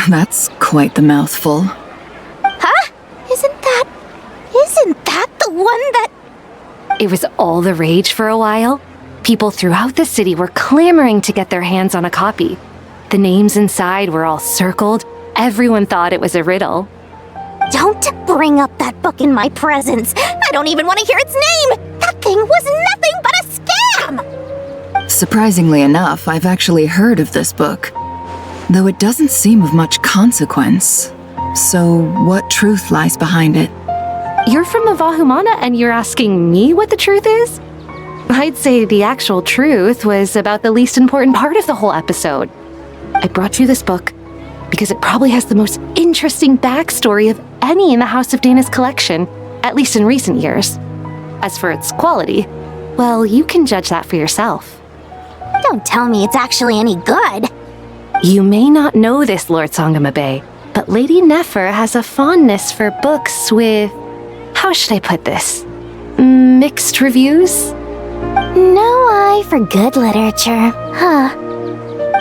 That's quite the mouthful. Huh? Isn't that the one that... It was all the rage for a while. People throughout the city were clamoring to get their hands on a copy. The names inside were all circled. Everyone thought it was a riddle. Don't bring up that book in my presence. I don't even want to hear its name. That thing was nothing but a scam. Surprisingly enough, I've actually heard of this book, though it doesn't seem of much consequence. So, what truth lies behind it? You're from the Vahumana and you're asking me what the truth is? I'd say the actual truth was about the least important part of the whole episode. I brought you this book because it probably has the most interesting backstory of any in the House of Dana's collection, at least in recent years. As for its quality, well, you can judge that for yourself. Don't tell me it's actually any good. You may not know this, Lord Sangamabe, but Lady Nefer has a fondness for books with... how should I put this? Mixed reviews? No eye for good literature, huh?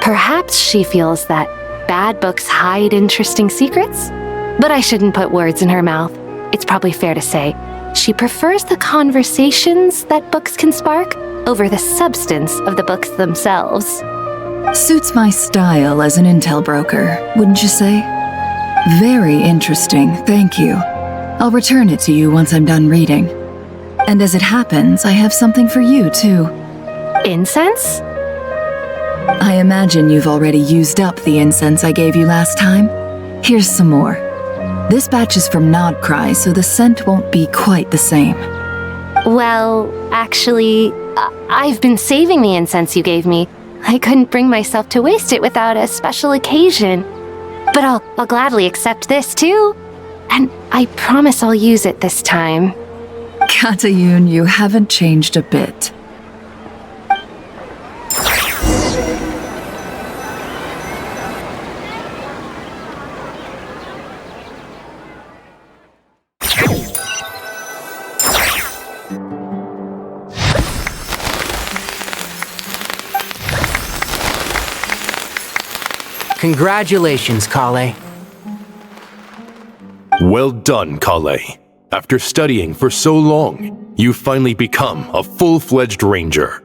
Perhaps she feels that bad books hide interesting secrets? But I shouldn't put words in her mouth. It's probably fair to say she prefers the conversations that books can spark over the substance of the books themselves. Suits my style as an intel broker, wouldn't you say? Very interesting, thank you. I'll return it to you once I'm done reading. And as it happens, I have something for you, too. Incense? I imagine you've already used up the incense I gave you last time. Here's some more. This batch is from Nodcry, so the scent won't be quite the same. Well, actually, I've been saving the incense you gave me. I couldn't bring myself to waste it without a special occasion. But I'll gladly accept this, too. And I promise I'll use it this time. Katayun, you haven't changed a bit. Congratulations, Kale. Well done, Kale. After studying for so long, you've finally become a full-fledged ranger.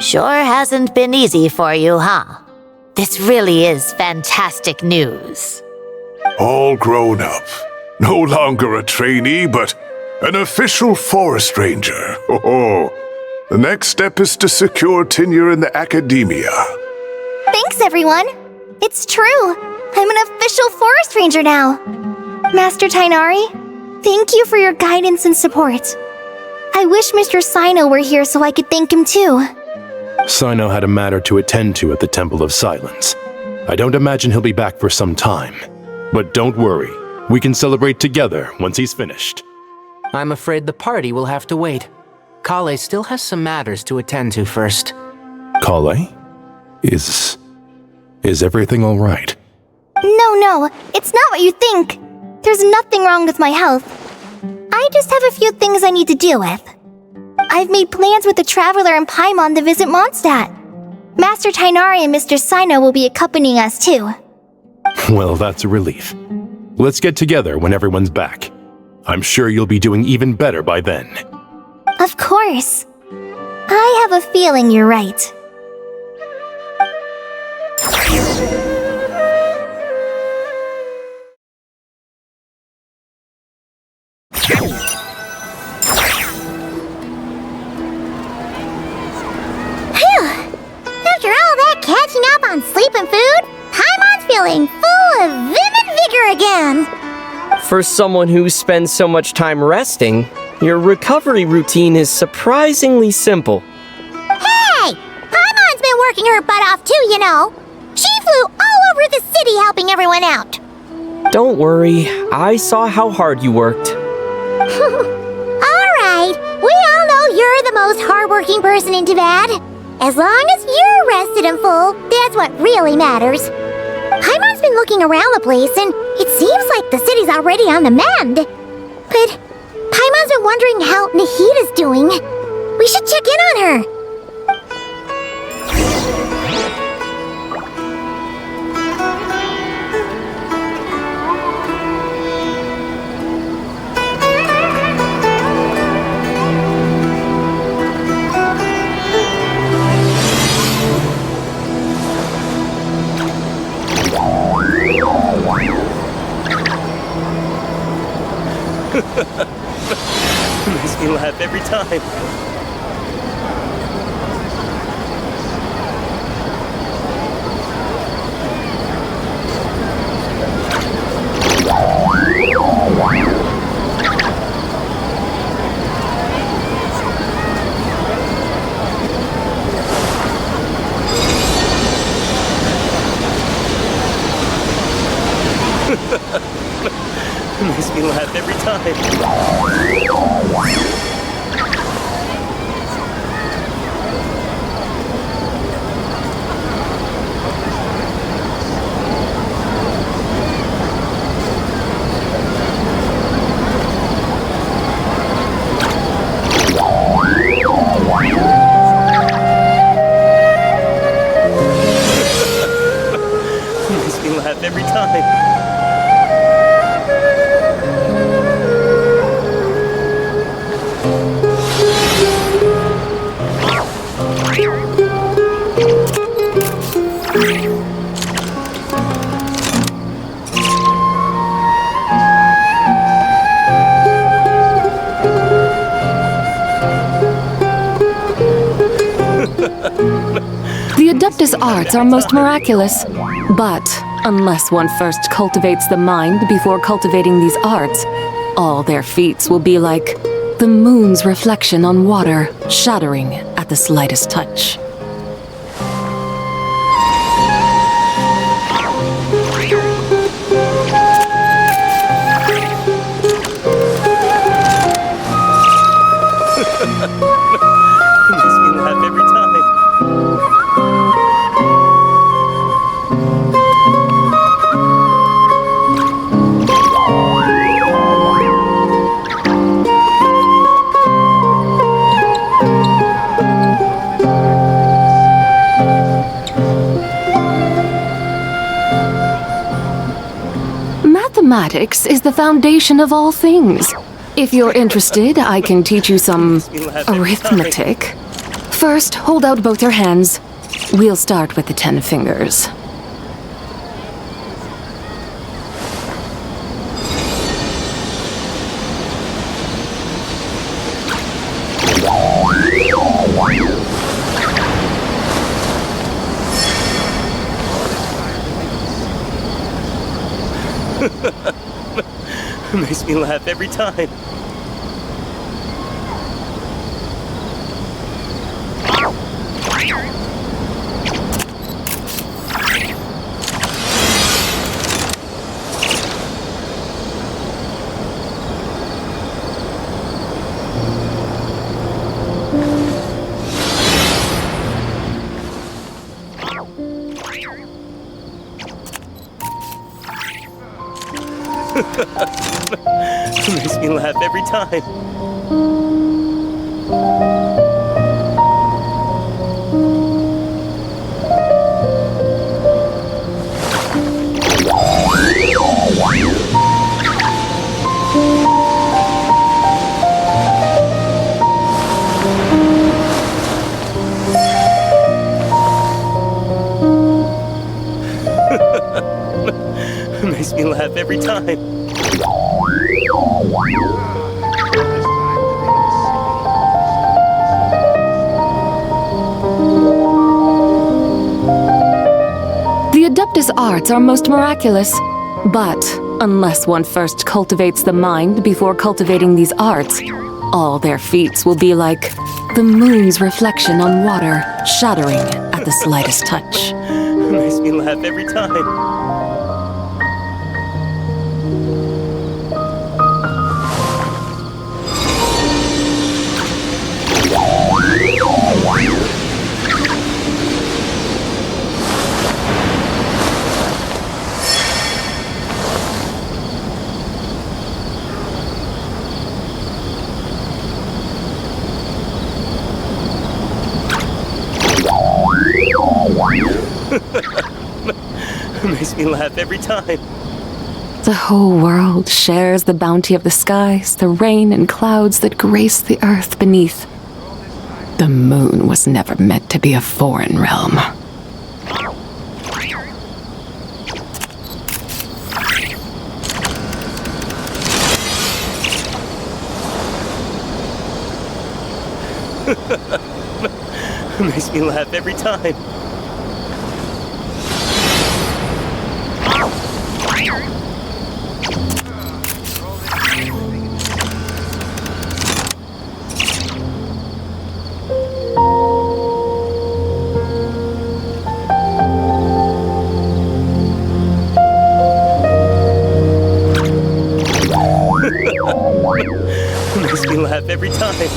Sure hasn't been easy for you, huh? This really is fantastic news. All grown up. No longer a trainee, but an official forest ranger. Oh, the next step is to secure tenure in the academia. Thanks, everyone. It's true. I'm an official forest ranger now. Master Tainari, thank you for your guidance and support. I wish Mr. Sino were here so I could thank him too. Sino had a matter to attend to at the Temple of Silence. I don't imagine he'll be back for some time. But don't worry, we can celebrate together once he's finished. I'm afraid the party will have to wait. Kale still has some matters to attend to first. Kale? Is everything all right? No, it's not what you think. There's nothing wrong with my health. I just have a few things I need to deal with. I've made plans with the Traveler and Paimon to visit Mondstadt. Master Tainari and Mr. Sino will be accompanying us too. Well, that's a relief. Let's get together when everyone's back. I'm sure you'll be doing even better by then. Of course. I have a feeling you're right. After all that catching up on sleep and food, Paimon's feeling full of vim and vigor again. For someone who spends so much time resting, your recovery routine is surprisingly simple. Hey! Paimon's been working her butt off too, you know. She flew all over the city helping everyone out. Don't worry, I saw how hard you worked. Alright, we all know you're the most hardworking person in Teyvat. As long as you're rested and full, that's what really matters. Paimon's been looking around the place, and it seems like the city's already on the mend. But Paimon's been wondering how Nahita's doing. We should check in on her. Makes me laugh every time. Makes me laugh every time. Makes me laugh every time. The Adeptus arts are most miraculous, but unless one first cultivates the mind before cultivating these arts, all their feats will be like the moon's reflection on water, shattering at the slightest touch. Makes me laugh every time. Mathematics is the foundation of all things. If you're interested, I can teach you some arithmetic. First, hold out both your hands. We'll start with the 10 fingers. Makes me laugh every time. It makes me laugh every time. It makes me laugh every time. The Adeptus arts are most miraculous, but unless one first cultivates the mind before cultivating these arts, all their feats will be like the moon's reflection on water, shattering at the slightest touch. It makes me laugh every time. It makes me laugh every time. The whole world shares the bounty of the skies, the rain and clouds that grace the earth beneath. The moon was never meant to be a foreign realm. It makes me laugh every time. It makes me laugh every time.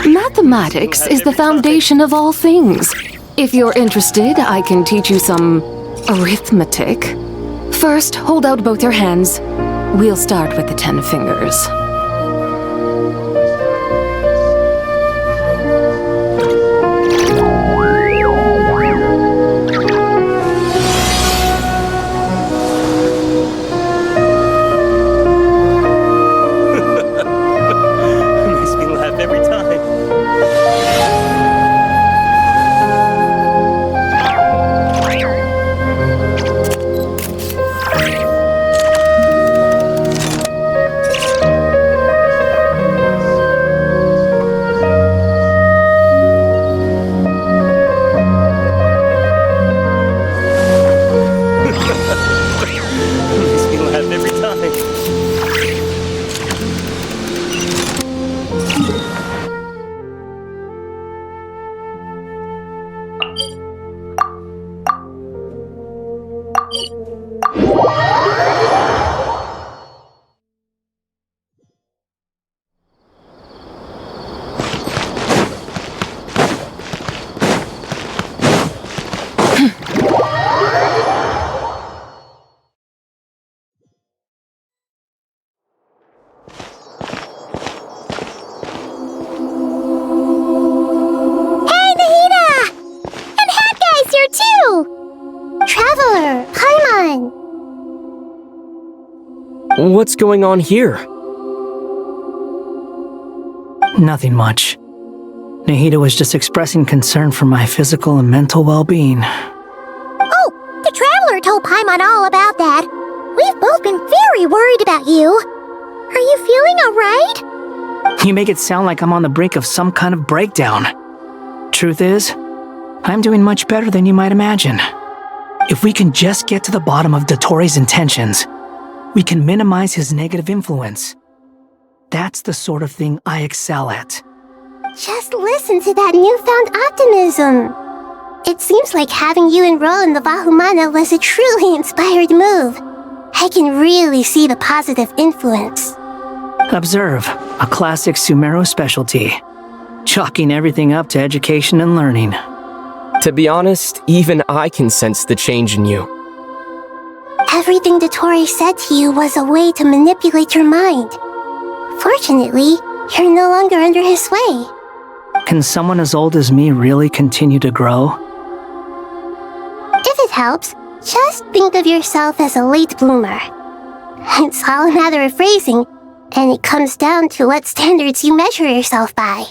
Mathematics is the foundation of all things. If you're interested, I can teach you some arithmetic. First, hold out both your hands. We'll start with the 10 fingers. What's going on here? Nothing much. Nahida was just expressing concern for my physical and mental well-being. Oh, the Traveler told Paimon all about that. We've both been very worried about you. Are you feeling alright? You make it sound like I'm on the brink of some kind of breakdown. Truth is, I'm doing much better than you might imagine. If we can just get to the bottom of Dotori's intentions, we can minimize his negative influence. That's the sort of thing I excel at. Just listen to that newfound optimism. It seems like having you enroll in the Vahumana was a truly inspired move. I can really see the positive influence. Observe, a classic Sumeru specialty. Chalking everything up to education and learning. To be honest, even I can sense the change in you. Everything Dottore said to you was a way to manipulate your mind. Fortunately, you're no longer under his sway. Can someone as old as me really continue to grow? If it helps, just think of yourself as a late bloomer. It's all a matter of phrasing, and it comes down to what standards you measure yourself by.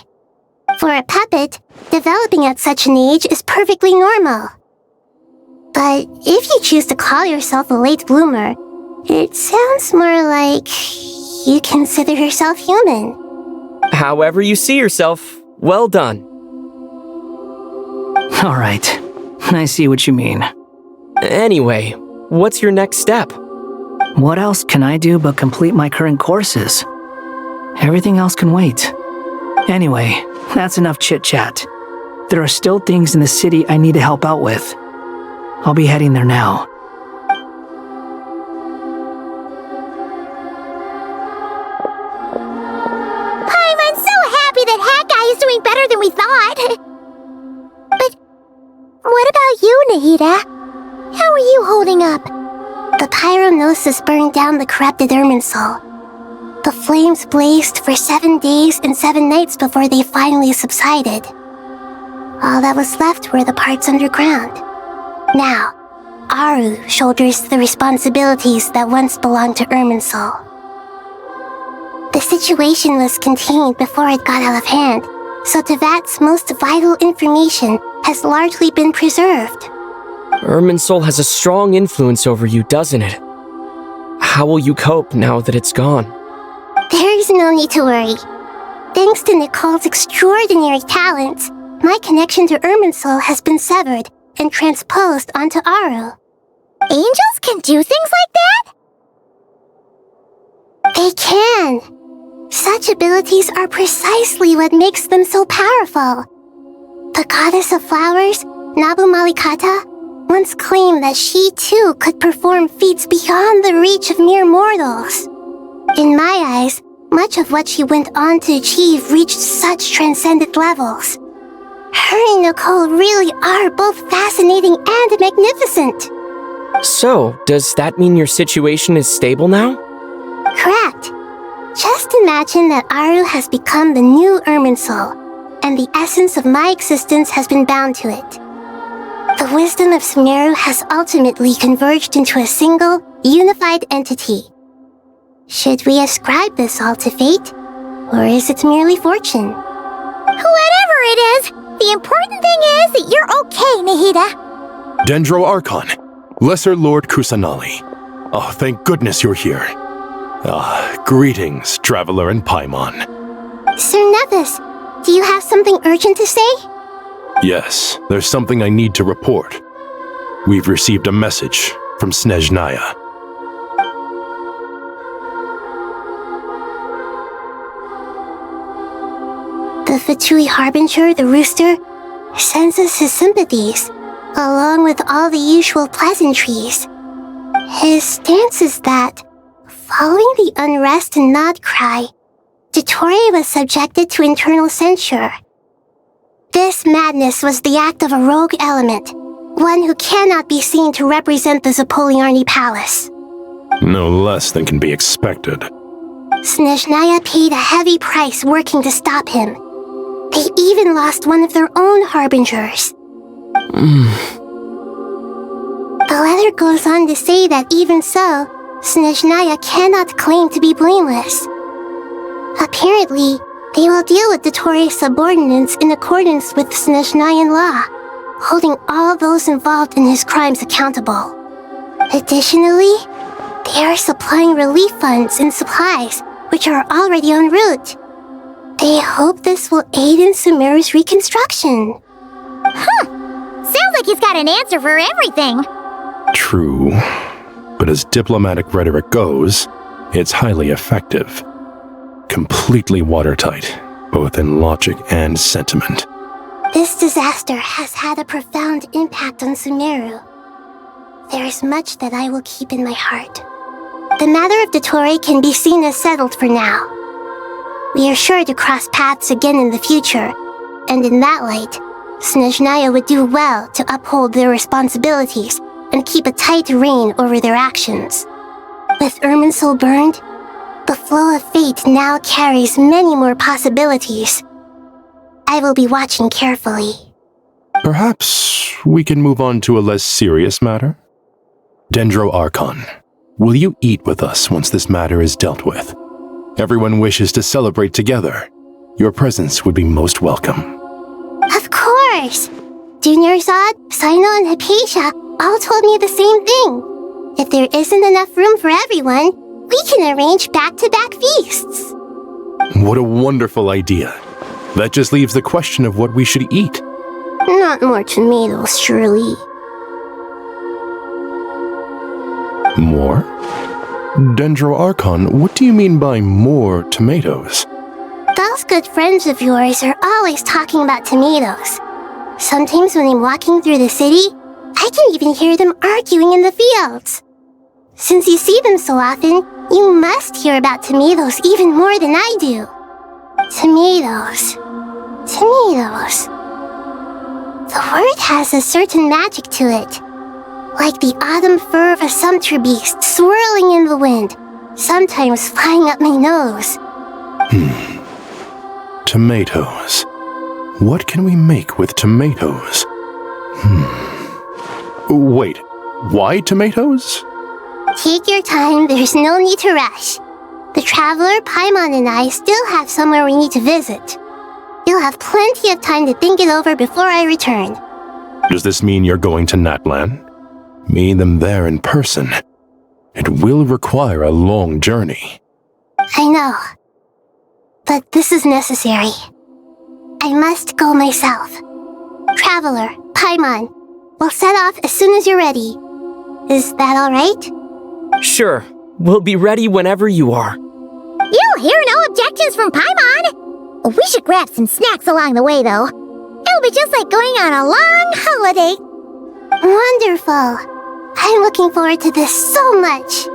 For a puppet, developing at such an age is perfectly normal. But if you choose to call yourself a late bloomer, it sounds more like you consider yourself human. However you see yourself, well done. All right, I see what you mean. Anyway, what's your next step? What else can I do but complete my current courses? Everything else can wait. Anyway, that's enough chit-chat. There are still things in the city I need to help out with. I'll be heading there now. I'm so happy that Hat Guy is doing better than we thought. But what about you, Nahida? How are you holding up? The pyronosis burned down the corrupted Irminsul. The flames blazed for 7 days and 7 nights before they finally subsided. All that was left were the parts underground. Now, Aru shoulders the responsibilities that once belonged to Irminsul. The situation was contained before it got out of hand, so Tevat's most vital information has largely been preserved. Irminsul has a strong influence over you, doesn't it? How will you cope now that it's gone? There is no need to worry. Thanks to Nicole's extraordinary talents, my connection to Irminsul has been severed and transposed onto Aru. Angels can do things like that? They can. Such abilities are precisely what makes them so powerful. The goddess of flowers, Nabu Malikata, once claimed that she too could perform feats beyond the reach of mere mortals. In my eyes, much of what she went on to achieve reached such transcendent levels. Her and Nicole really are both fascinating and magnificent. So, does that mean your situation is stable now? Correct. Just imagine that Aru has become the new Irminsul, and the essence of my existence has been bound to it. The wisdom of Sumeru has ultimately converged into a single, unified entity. Should we ascribe this all to fate, or is it merely fortune? Whatever it is, the important thing is that you're okay, Nahida. Dendro Archon, Lesser Lord Kusanali. Oh, thank goodness you're here. Greetings, Traveler and Paimon. Sir Nevis, do you have something urgent to say? Yes, there's something I need to report. We've received a message from Snezhnaya. The Fatui Harbinger, the rooster, sends us his sympathies, along with all the usual pleasantries. His stance is that, following the unrest and Nod cry, Dottore was subjected to internal censure. This madness was the act of a rogue element, one who cannot be seen to represent the Zapoliarni Palace. No less than can be expected. Snezhnaya paid a heavy price working to stop him. They even lost one of their own harbingers. The letter goes on to say that even so, Snezhnaya cannot claim to be blameless. Apparently, they will deal with Dottore's subordinates in accordance with Snezhnayan law, holding all those involved in his crimes accountable. Additionally, they are supplying relief funds and supplies, which are already en route. They hope this will aid in Sumeru's reconstruction. Sounds like he's got an answer for everything. True. but as diplomatic rhetoric goes, it's highly effective. Completely watertight, both in logic and sentiment. This disaster has had a profound impact on Sumeru. There is much that I will keep in my heart. The matter of Dottore can be seen as settled for now. We are sure to cross paths again in the future, and in that light, Snezhnaya would do well to uphold their responsibilities and keep a tight rein over their actions. With Irminsul burned, the flow of fate now carries many more possibilities. I will be watching carefully. Perhaps we can move on to a less serious matter? Dendro Archon, will you eat with us once this matter is dealt with? Everyone wishes to celebrate together. Your presence would be most welcome. Of course! Junior Zod, Sino, and Hypatia all told me the same thing. If there isn't enough room for everyone, we can arrange back-to-back feasts. What a wonderful idea. That just leaves the question of what we should eat. Not more tomatoes, surely. More? Dendro Archon, what do you mean by more tomatoes? Those good friends of yours are always talking about tomatoes. Sometimes when I'm walking through the city, I can even hear them arguing in the fields. Since you see them so often, you must hear about tomatoes even more than I do. Tomatoes. Tomatoes. The word has a certain magic to it. Like the autumn fur of a sumpter beast swirling in the wind, sometimes flying up my nose. Tomatoes. What can we make with tomatoes? Wait, why tomatoes? Take your time, there's no need to rush. The traveler, Paimon, and I still have somewhere we need to visit. You'll have plenty of time to think it over before I return. Does this mean you're going to Natlan? Meeting them there in person. It will require a long journey. I know. But this is necessary. I must go myself. Traveler, Paimon, we'll set off as soon as you're ready. Is that all right? Sure. We'll be ready whenever you are. You'll hear no objections from Paimon. We should grab some snacks along the way, though. It'll be just like going on a long holiday. Wonderful. I'm looking forward to this so much.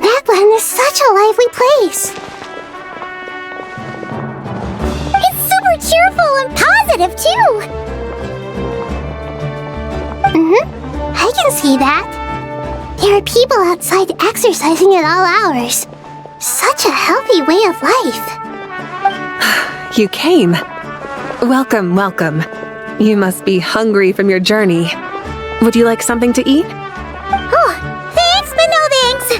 Natlan is such a lively place. It's super cheerful and positive, too. I can see that. There are people outside exercising at all hours. Such a healthy way of life. You came. Welcome, welcome. You must be hungry from your journey. Would you like something to eat? Oh, thanks, but no thanks.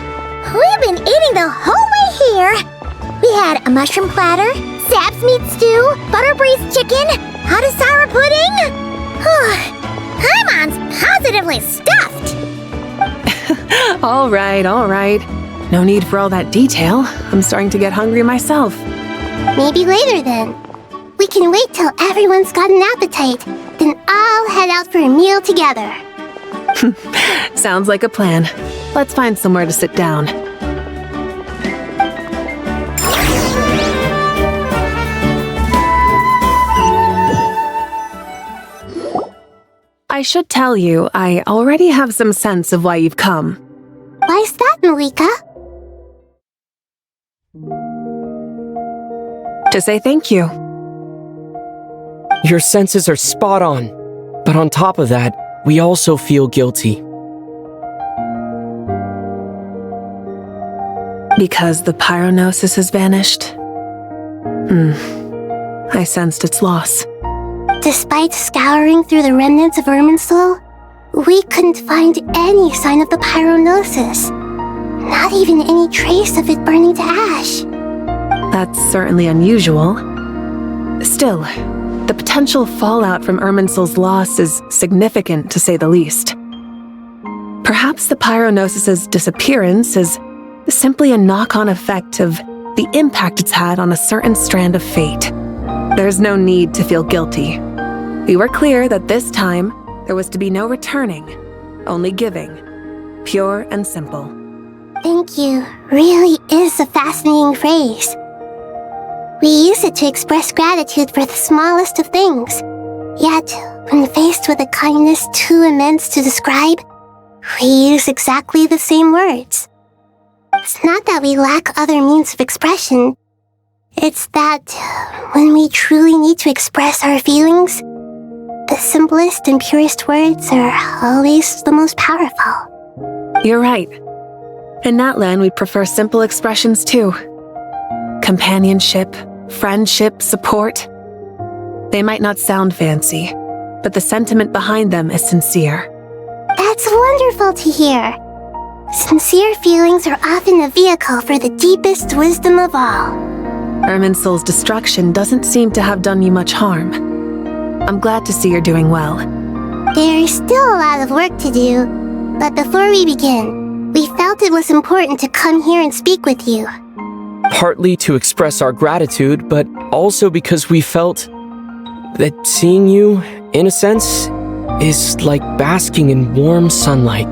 We've been eating the whole way here. We had a mushroom platter, sap's meat stew, butter braised chicken, hot sour pudding. Paimon's positively stuffed. All right, all right. No need for all that detail. I'm starting to get hungry myself. Maybe later then. We can wait till everyone's got an appetite, then I'll head out for a meal together. Sounds like a plan. Let's find somewhere to sit down. I should tell you, I already have some sense of why you've come. Why's that, Malika? To say thank you. Your senses are spot on. But on top of that, we also feel guilty. Because the pyronosis has vanished? I sensed its loss. Despite scouring through the remnants of Irminsul, we couldn't find any sign of the pyronosis. Not even any trace of it burning to ash. That's certainly unusual. Still, The potential fallout from Irminsul's loss is significant, to say the least. Perhaps the Pyronosis's disappearance is simply a knock-on effect of the impact it's had on a certain strand of fate. There's no need to feel guilty. We were clear that this time there was to be no returning, only giving, pure and simple. Thank you really is a fascinating phrase. We use it to express gratitude for the smallest of things. Yet, when faced with a kindness too immense to describe, we use exactly the same words. It's not that we lack other means of expression. It's that when we truly need to express our feelings, the simplest and purest words are always the most powerful. You're right. In Natlan, we prefer simple expressions too. Companionship, friendship, support. They might not sound fancy, but the sentiment behind them is sincere. That's wonderful to hear. Sincere feelings are often a vehicle for the deepest wisdom of all. Irminsul's destruction doesn't seem to have done you much harm. I'm glad to see you're doing well. There's still a lot of work to do, but before we begin, we felt it was important to come here and speak with you. Partly to express our gratitude, but also because we felt that seeing you, in a sense, is like basking in warm sunlight.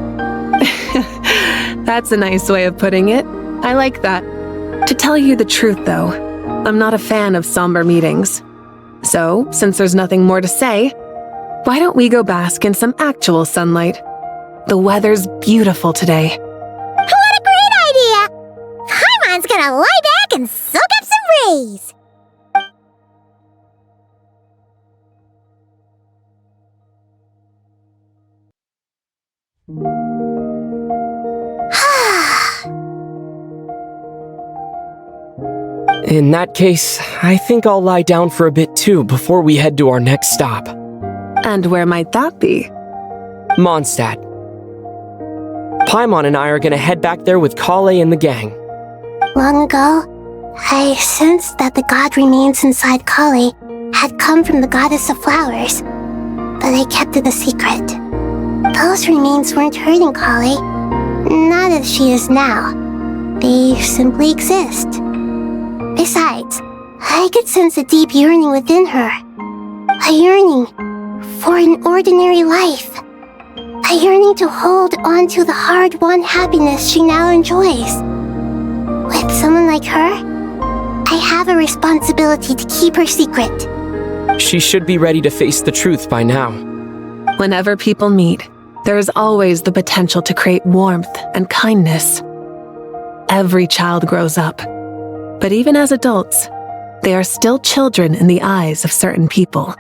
That's a nice way of putting it. I like that. To tell you the truth, though, I'm not a fan of somber meetings. So, since there's nothing more to say, why don't we go bask in some actual sunlight? The weather's beautiful today. What a great idea! Paimon's gonna lie back and soak up some rays! In that case, I think I'll lie down for a bit too before we head to our next stop. And where might that be? Mondstadt. Paimon and I are gonna head back there with Kale and the gang. Long ago, I sensed that the god remains inside Kale had come from the goddess of flowers, but I kept it a secret. Those remains weren't hurting Kale, not as she is now. They simply exist. Besides, I could sense a deep yearning within her. A yearning for an ordinary life. A yearning to hold on to the hard-won happiness she now enjoys. With someone like her, I have a responsibility to keep her secret. She should be ready to face the truth by now. Whenever people meet, there is always the potential to create warmth and kindness. Every child grows up. But even as adults, they are still children in the eyes of certain people.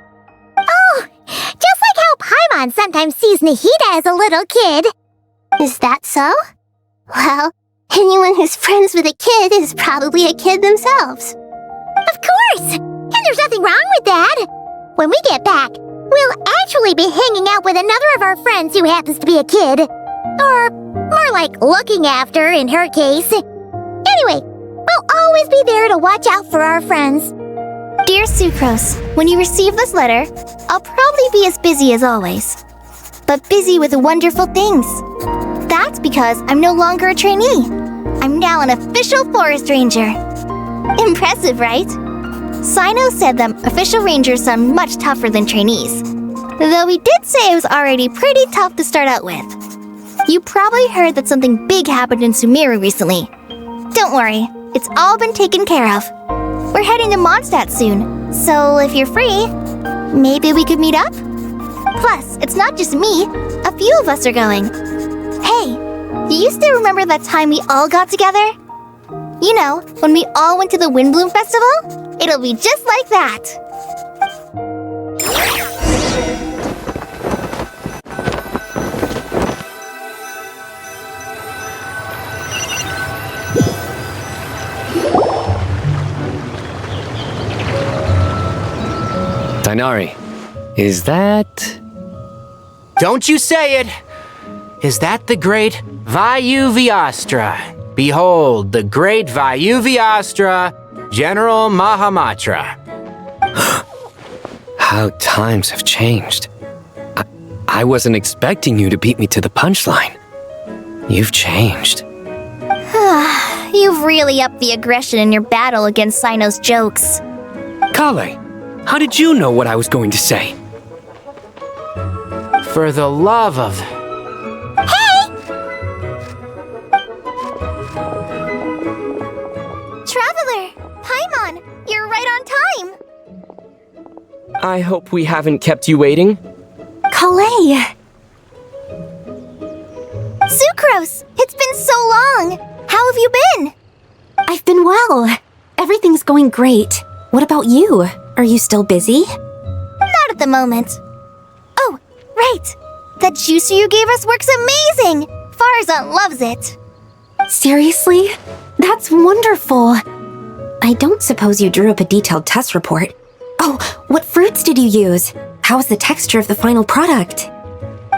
Oh, just like how Paimon sometimes sees Nahida as a little kid. Is that so? Well, anyone who's friends with a kid is probably a kid themselves. Of course! And there's nothing wrong with that. When we get back, we'll actually be hanging out with another of our friends who happens to be a kid. Or more like looking after, in her case. Anyway, we'll always be there to watch out for our friends. Dear Sucrose, when you receive this letter, I'll probably be as busy as always. But busy with wonderful things. That's because I'm no longer a trainee. I'm now an official forest ranger. Impressive, right? Sino said that official rangers sound much tougher than trainees. Though he did say it was already pretty tough to start out with. You probably heard that something big happened in Sumeru recently. Don't worry, it's all been taken care of. We're heading to Mondstadt soon, so if you're free, maybe we could meet up? Plus, it's not just me, a few of us are going. Hey, do you still remember that time we all got together? You know, when we all went to the Windbloom Festival? It'll be just like that. Tainari, is that... Don't you say it! Is that the great Vayuvyastra? Behold, the great Vayuvyastra, General Mahamatra. How times have changed. I wasn't expecting you to beat me to the punchline. You've changed. You've really upped the aggression in your battle against Sino's jokes. Kale, how did you know what I was going to say? For the love of... Hey! Traveler! Paimon! You're right on time! I hope we haven't kept you waiting. Kalei! Sucrose! It's been so long! How have you been? I've been well. Everything's going great. What about you? Are you still busy? Not at the moment. Oh, right! That juicer you gave us works amazing! Farzan loves it! Seriously? That's wonderful. I don't suppose you drew up a detailed test report. Oh, what fruits did you use? How's the texture of the final product?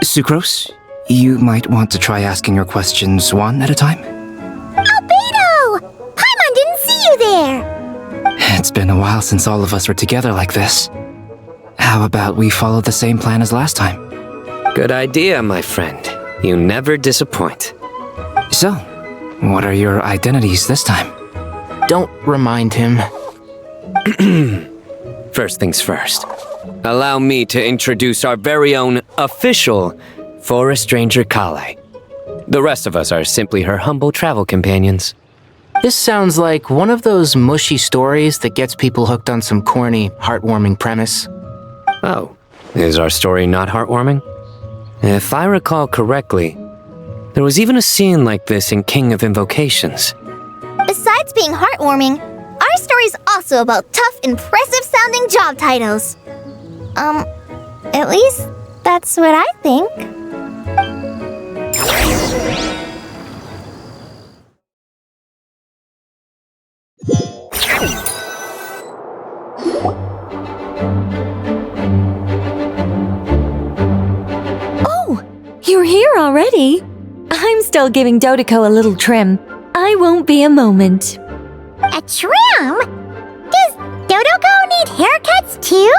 Sucrose, you might want to try asking your questions one at a time. Albedo! Paimon didn't see you there! It's been a while since all of us were together like this. How about we follow the same plan as last time? Good idea, my friend. You never disappoint. So, what are your identities this time? Don't remind him. First things first. Allow me to introduce our very own official Forest Ranger Kale. The rest of us are simply her humble travel companions. This sounds like one of those mushy stories that gets people hooked on some corny, heartwarming premise. Oh, is our story not heartwarming? If I recall correctly, there was even a scene like this in King of Invocations. Besides being heartwarming, our story's also about tough, impressive-sounding job titles. At least that's what I think. Oh, you're here already? I'm still giving Dodeko a little trim. I won't be a moment. A trim? Does Dodeko need haircuts too?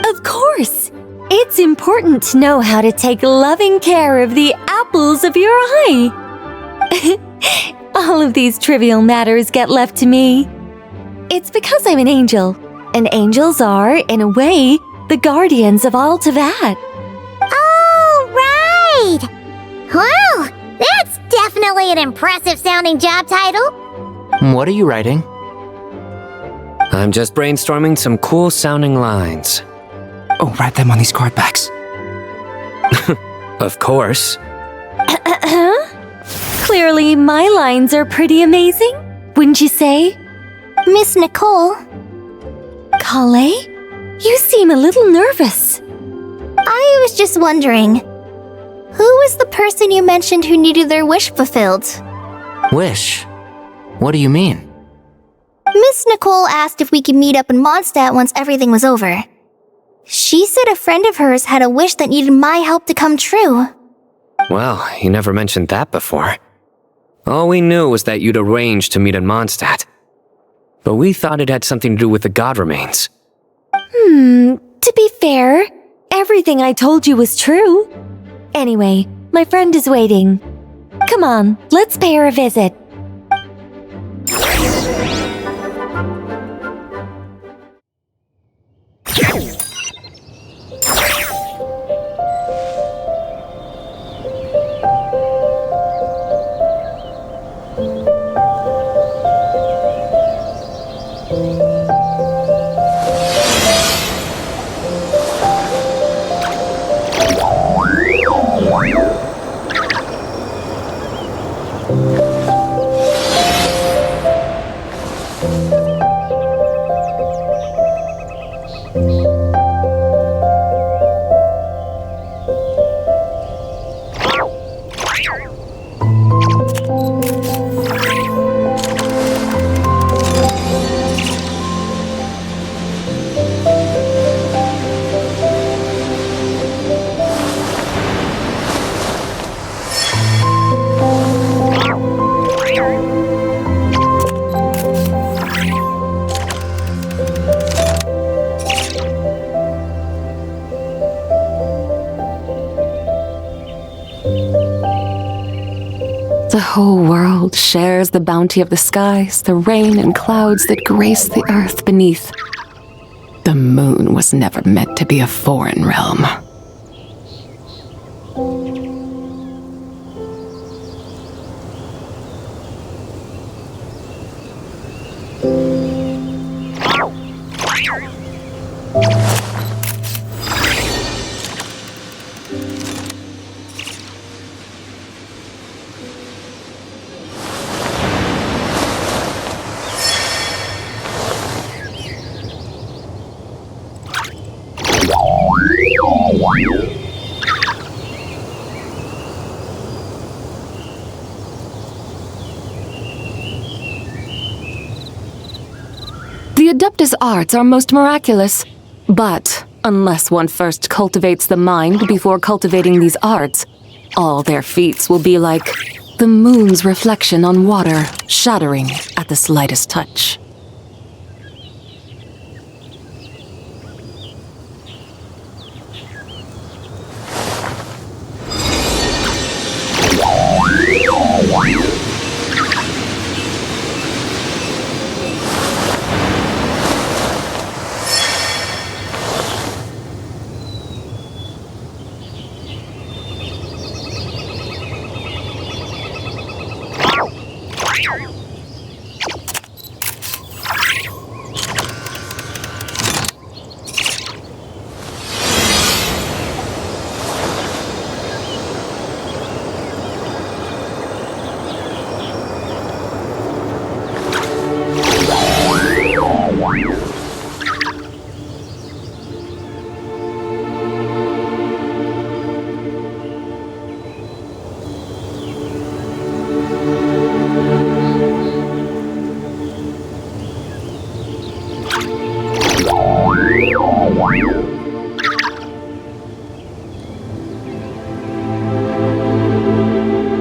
Of course. It's important to know how to take loving care of the apples of your eye. All of these trivial matters get left to me. It's because I'm an angel, and angels are, in a way, the guardians of all Teyvat. Oh, right! Well, that's definitely an impressive-sounding job title. What are you writing? I'm just brainstorming some cool-sounding lines. Oh, write them on these card backs. Of course. Clearly, my lines are pretty amazing, wouldn't you say? Miss Nicole. Kale? You seem a little nervous. I was just wondering, who was the person you mentioned who needed their wish fulfilled? Wish? What do you mean? Miss Nicole asked if we could meet up in Mondstadt once everything was over. She said a friend of hers had a wish that needed my help to come true. Well, you never mentioned that before. All we knew was that you'd arranged to meet in Mondstadt. But we thought it had something to do with the god remains. To be fair, everything I told you was true. Anyway, my friend is waiting. Come on, let's pay her a visit. whole world shares the bounty of the skies, the rain and clouds that grace the earth beneath. The moon was never meant to be a foreign realm. The Adeptus arts are most miraculous, but unless one first cultivates the mind before cultivating these arts, all their feats will be like the moon's reflection on water, shattering at the slightest touch.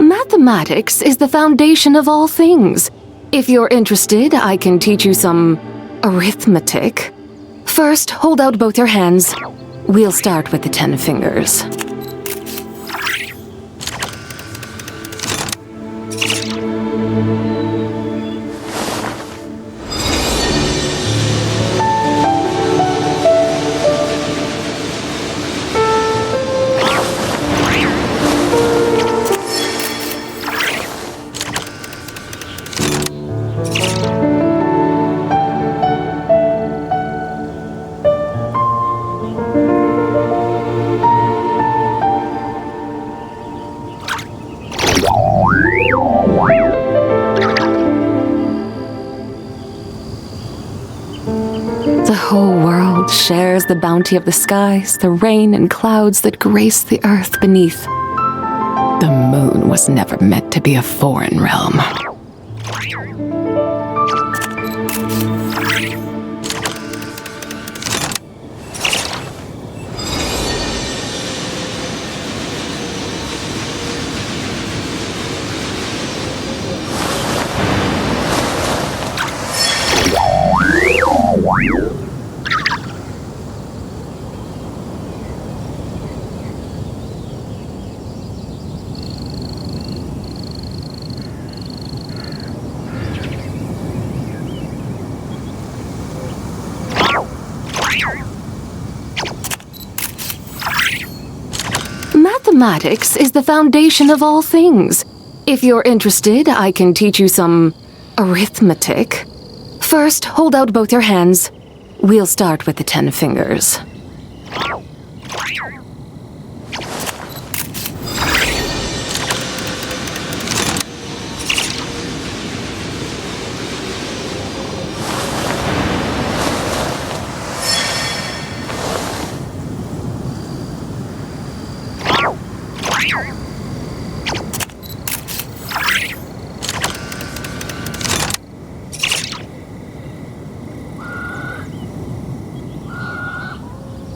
Mathematics is the foundation of all things. If you're interested, I can teach you some arithmetic. First, hold out both your hands. We'll start with the 10 fingers. The whole world shares the bounty of the skies, the rain and clouds that grace the earth beneath. The moon was never meant to be a foreign realm. Mathematics is the foundation of all things. If you're interested, I can teach you some arithmetic. First, hold out both your hands. We'll start with the 10 fingers.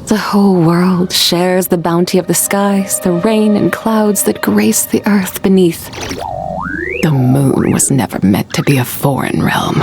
The whole world shares the bounty of the skies, the rain and clouds that grace the earth beneath. The moon was never meant to be a foreign realm.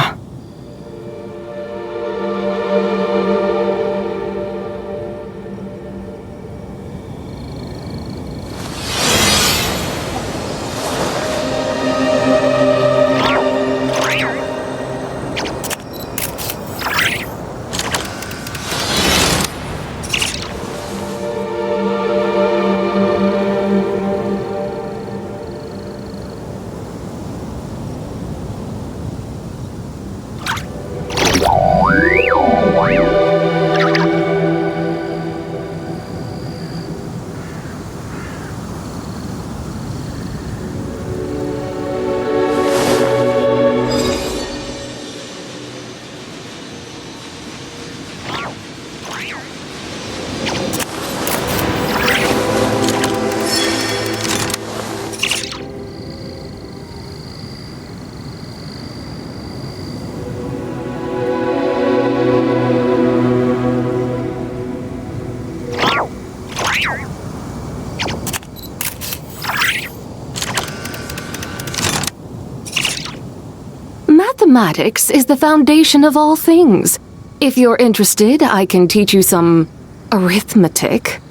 Mathematics is the foundation of all things. If you're interested, I can teach you some arithmetic.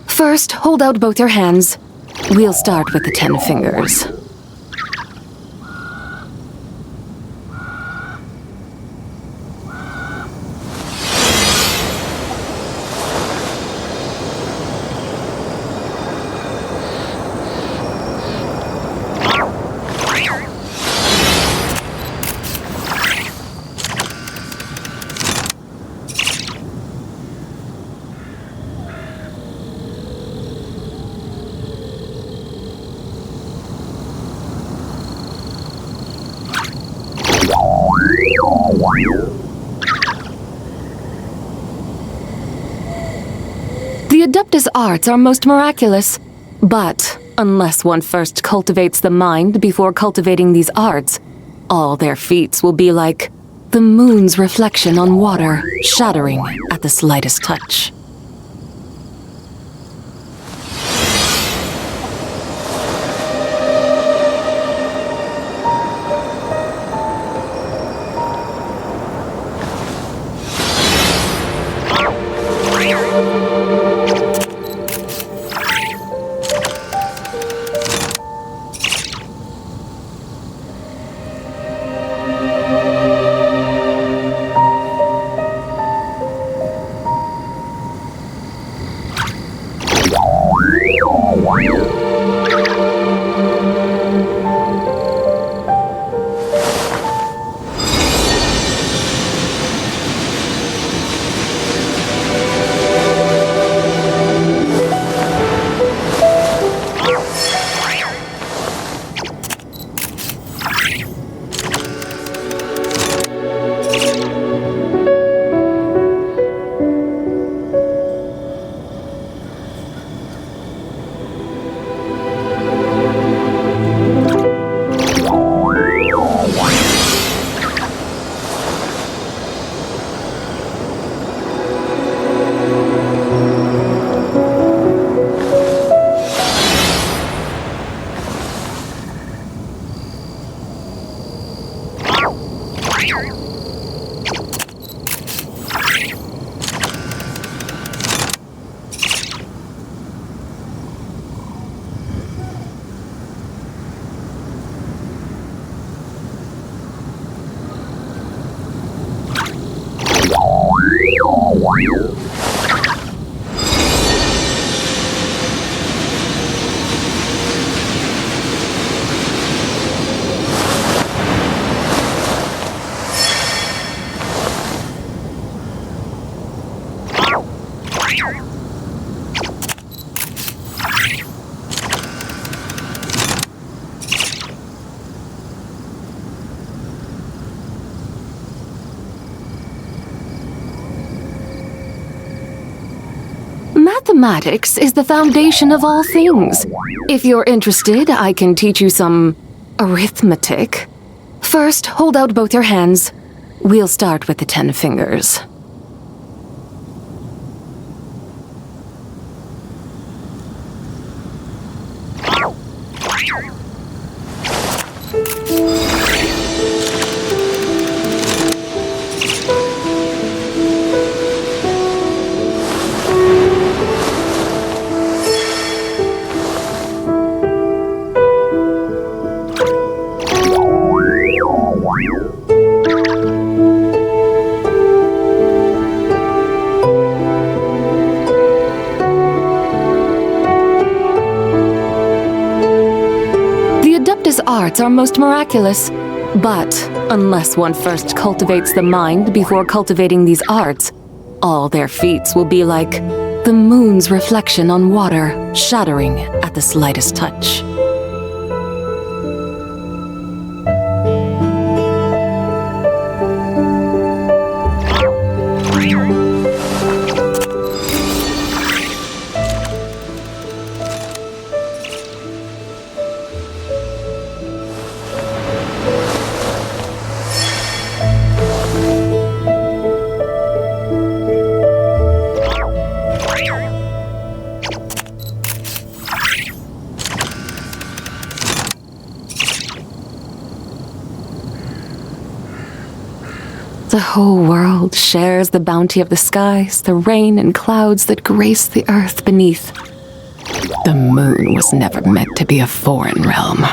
First, hold out both your hands. We'll start with the 10 fingers. The Adeptus arts are most miraculous, but unless one first cultivates the mind before cultivating these arts, all their feats will be like the moon's reflection on water, shattering at the slightest touch. Mathematics is the foundation of all things. If you're interested, I can teach you some arithmetic. First, hold out both your hands. We'll start with the 10 fingers. Arts are most miraculous, but unless one first cultivates the mind before cultivating these arts, all their feats will be like the moon's reflection on water, shattering at the slightest touch. The whole world shares the bounty of the skies, the rain and clouds that grace the earth beneath. The moon was never meant to be a foreign realm.